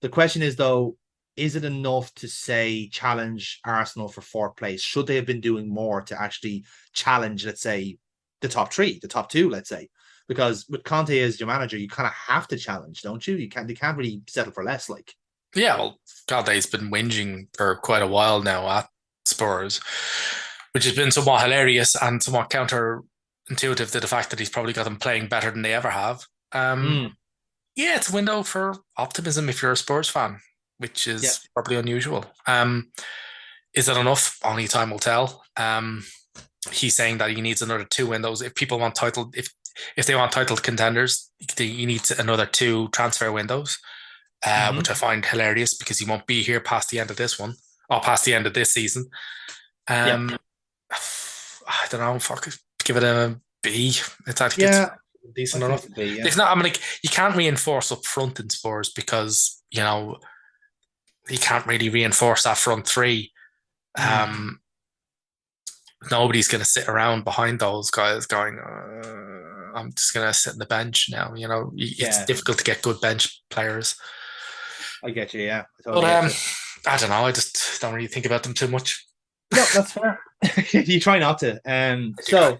The question is though, is it enough to say challenge Arsenal for fourth place? Should they have been doing more to actually challenge, let's say, the top three, the top two, let's say? Because with Conte as your manager, you kind of have to challenge, don't you? They can't really settle for less. Like, Yeah, well, Conte's been whinging for quite a while now at Spurs, which has been somewhat hilarious and somewhat counterintuitive to the fact that he's probably got them playing better than they ever have. Um, mm, yeah, it's a window for optimism if you're a Spurs fan, which yeah, is probably unusual. Is it enough? Only time will tell. He's saying that he needs another two windows. If people want title, if they want title contenders, you need another two transfer windows, mm-hmm. which I find hilarious because he won't be here past the end of this one or past the end of this season. Yeah, I don't know. Fuck, give it a B. It's actually yeah. I decent think enough. it's a B. Yeah, It's not. I mean, like, you can't reinforce up front in Spurs because you can't really reinforce that front three. mm, Nobody's going to sit around behind those guys going, I'm just going to sit on the bench now. It's yeah. difficult to get good bench players. I get you. Yeah, I But totally get you. I don't know. I just don't really think about them too much. No, that's fair. You try not to. I do try.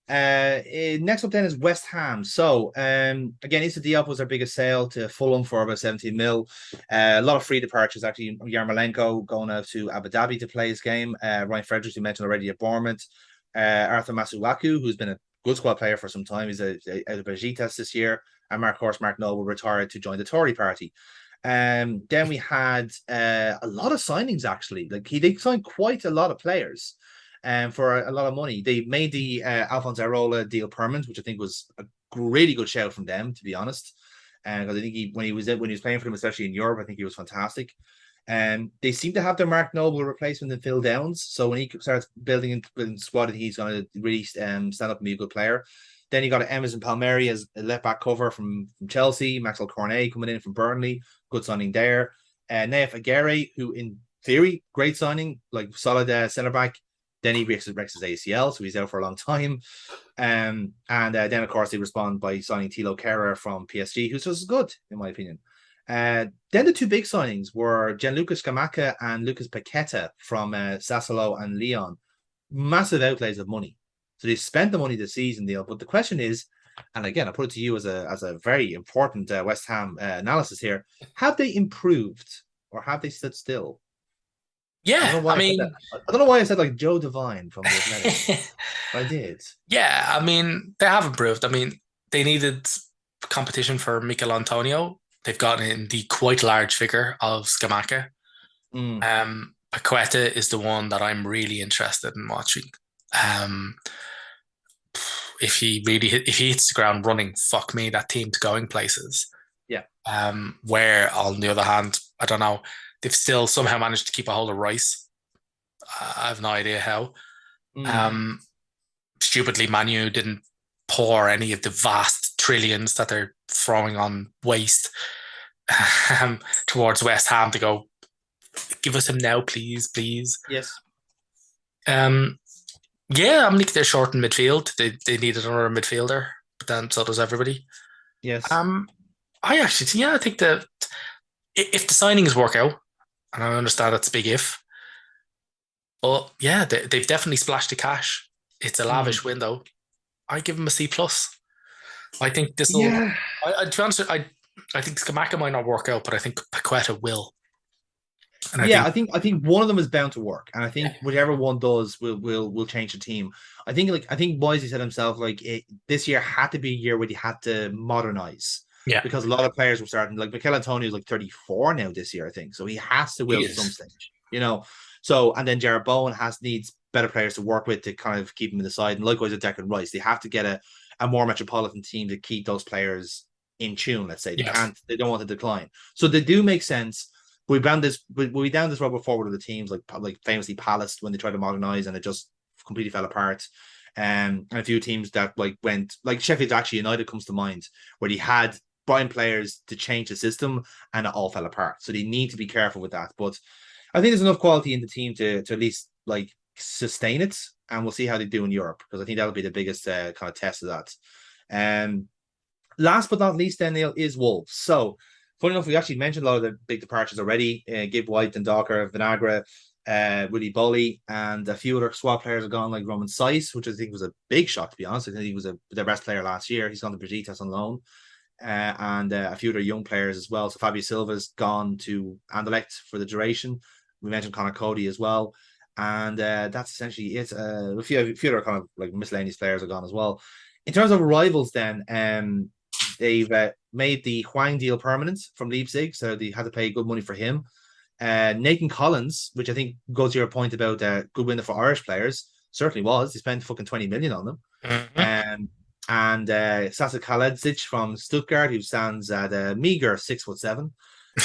Next up then is West Ham. So again, Issa Diop was their biggest sale to Fulham for about 17 mil. A lot of free departures actually. Yarmolenko going out to Abu Dhabi to play his game. Ryan Fredericks, you mentioned already at Bournemouth. Arthur Masuaku, who's been a good squad player for some time. He's out of Besiktas this year. And Mark Noble retired to join the Tory party. Then we had a lot of signings actually. Like they signed quite a lot of players for a lot of money. They made the Alphonse Areola deal permanent, which I think was a really good shout from them, to be honest. And because I think when he was playing for them, especially in Europe, I think he was fantastic. And they seem to have their Mark Noble replacement in Phil Downs. So when he starts building the squad, he's going to really stand up and be a good player. Then you got Emerson Palmieri as a left back cover from Chelsea. Maxwell Cornet coming in from Burnley, good signing there. Nayef Aguirre, who in theory great signing, like solid centre back. Then he wrecks his ACL, so he's out for a long time. And then, of course, they respond by signing Tilo Kehrer from PSG, who's just good, in my opinion. Then the two big signings were Gianluca Scamacca and Lucas Paqueta from Sassuolo and Lyon. Massive outlays of money. So they spent the money this season, deal. But the question is, and again, I put it to you as a very important West Ham analysis here: have they improved or have they stood still? I don't Yeah, know why I I said that. mean, I don't know why I said like Joe Devine from the Athletic. I did. yeah, I mean, they have improved. I mean, they needed competition for Mikel Antonio. They've gotten in the quite large figure of Scamacca. Mm. Paqueta is the one that I'm really interested in watching. Um, if he hits the ground running, fuck me, that team's going places. Yeah. Where on the other hand, I don't know, they've still somehow managed to keep a hold of Rice. I have no idea how. Mm. Um, Stupidly, Manu didn't pour any of the vast trillions that they're throwing on waste towards West Ham to go, give us him now, please, please. Yes. Um, yeah, I mean, they're short in midfield. They needed another midfielder, but then so does everybody. Yes. Um, I think that if the signings work out, and I understand that's a big if, but yeah, they've definitely splashed the cash. It's a Mm. lavish window. I give them a C plus. I think this will. Yeah. To be honest, I think Skamaka might not work out, but I think Paqueta will. And I Yeah, think I think one of them is bound to work, and I yeah, think whichever one does will change the team. I think Moisey said himself this year had to be a year where they had to modernize yeah, because a lot of players were starting like Mikel Antonio is like 34 now this year, I think, so he has to he will at some is. stage, you know. So and then Jared Bowen needs better players to work with to kind of keep him in the side, and likewise with Declan Rice, they have to get a more metropolitan team to keep those players in tune. Let's say Yeah, they don't want to decline, so they do make sense. We down this road before with the teams like famously Palace when they tried to modernize and it just completely fell apart. And a few teams that went like Sheffield United comes to mind where they had buying players to change the system and it all fell apart. So they need to be careful with that. But I think there's enough quality in the team to at least sustain it, and we'll see how they do in Europe because I think that'll be the biggest kind of test of that. Um, Last but not least, then Neil is Wolves. So, funny enough, we actually mentioned a lot of the big departures already. Gib White and Docker, Vinagre, Willie Boley, and a few other swap players have gone like Roman Saiz, which I think was a big shock to be honest. I think he was their best player last year. He's gone to Brigitte on loan, and a few other young players as well. So Fabio Silva's gone to Anderlecht for the duration. We mentioned Connor Cody as well. And that's essentially it. A few other kind of like miscellaneous players are gone as well. In terms of rivals, then, they've made the Huang deal permanent from Leipzig, so they had to pay good money for him. Nathan Collins, which I think goes to your point about good window for Irish players, certainly was. They spent fucking 20 million on them. mm-hmm. And Sasa Kaledzic from Stuttgart, who stands at a meager 6'7",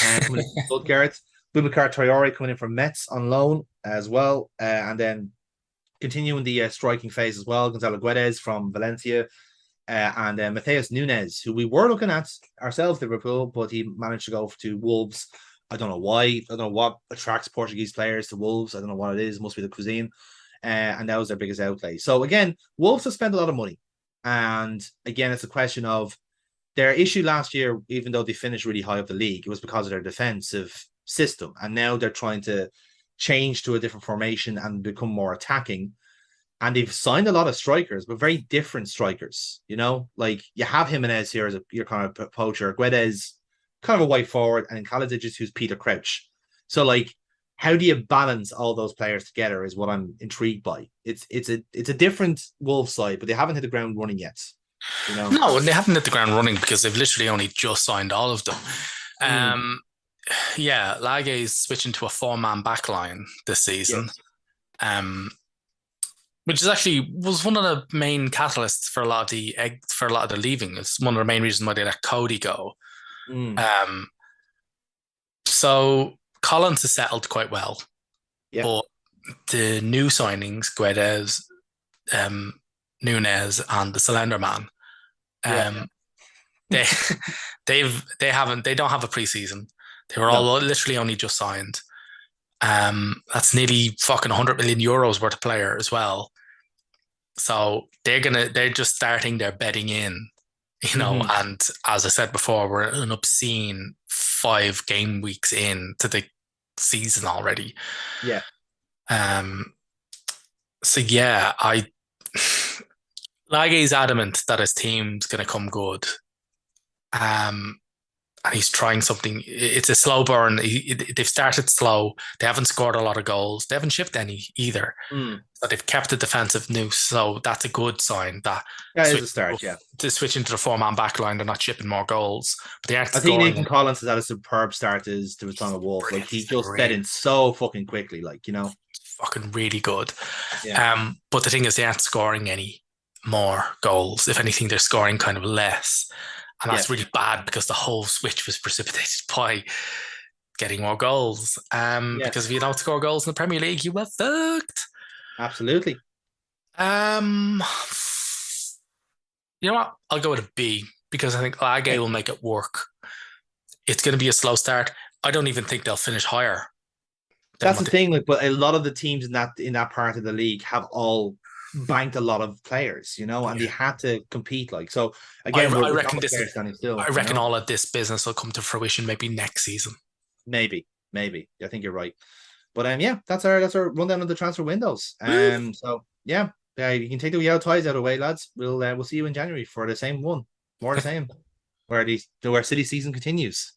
and coming in from Stuttgart. Boubacar Traore coming in from Metz on loan as well, and then continuing the striking phase as well. Gonzalo Guedes from Valencia, and Matheus Nunes, who we were looking at ourselves, Liverpool, but he managed to go to Wolves. I don't know why. I don't know what attracts Portuguese players to Wolves. I don't know what it is. It must be the cuisine. And that was their biggest outlay. So again, Wolves have spent a lot of money. And again, it's a question of their issue last year, even though they finished really high up the league, it was because of their defensive system. And now they're trying to change to a different formation and become more attacking, and they've signed a lot of strikers, but very different strikers. You know, like you have Jimenez here as your kind of poacher, Guedes, kind of a white forward, and Kaladzic, who's Peter Crouch. So, how do you balance all those players together? Is what I'm intrigued by. It's a different Wolves side, but they haven't hit the ground running yet. You know. No, they haven't hit the ground running because they've literally only just signed all of them. Mm, Um, yeah, Lage is switching to a four-man backline this season. yes. Which is actually was one of the main catalysts for a lot of the leaving. It's one of the main reasons why they let Cody go. Mm, Um, so Collins has settled quite well, yeah. but the new signings, Guedes, Nunes, and the Slender Man, Yeah. they they don't have a preseason. They were all No. literally only just signed, That's nearly fucking 100 million euros worth of player as well. So they're just starting their betting in, Hmm. and as I said before, we're an obscene 5 game weeks in to the season already. Yeah. Um, so yeah, Lage's adamant that his team's going to come good. Um, and he's trying something. It's a slow burn. They've started slow. They haven't scored a lot of goals. They haven't shipped any either. Mm. So they've kept the defensive noose. So that's a good sign that That is switch a start, yeah. to switch into the 4-man back line, they're not shipping more goals, but they aren't I think scoring. Nathan Collins has had a superb start to his time at Wolves. Like Brilliant. he He's been just fed really in so fucking quickly, like, you know. fucking really good. Yeah. But the thing is, they aren't scoring any more goals. If anything, they're scoring kind of less. And Yeah. that's really bad because the whole switch was precipitated by getting more goals. Because if Yes. you don't score goals in the Premier League, you are fucked. Absolutely. Um, you know what? I'll go with a B because I think Lage Okay. will make it work. It's going to be a slow start. I don't even think they'll finish higher than That's what the they. thing, like, but a lot of the teams in that part of the league have all banked a lot of players, you know, and they Yeah. had to compete. Like, so I, again, I it's not reckon the this. players standing still, I you reckon know. all of this business will come to fruition maybe next season. Maybe, maybe. I think you're right. But yeah, that's our rundown of the transfer windows. Woo! So yeah, you can take the yellow ties out of the way, lads. We'll see you in January for the same one, more the same. Where City season continues.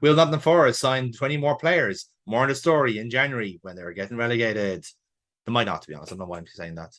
Will Nottingham Forest sign 20 more players? More in the story in January when they're getting relegated. They might not, to be honest. I don't know why I'm saying that.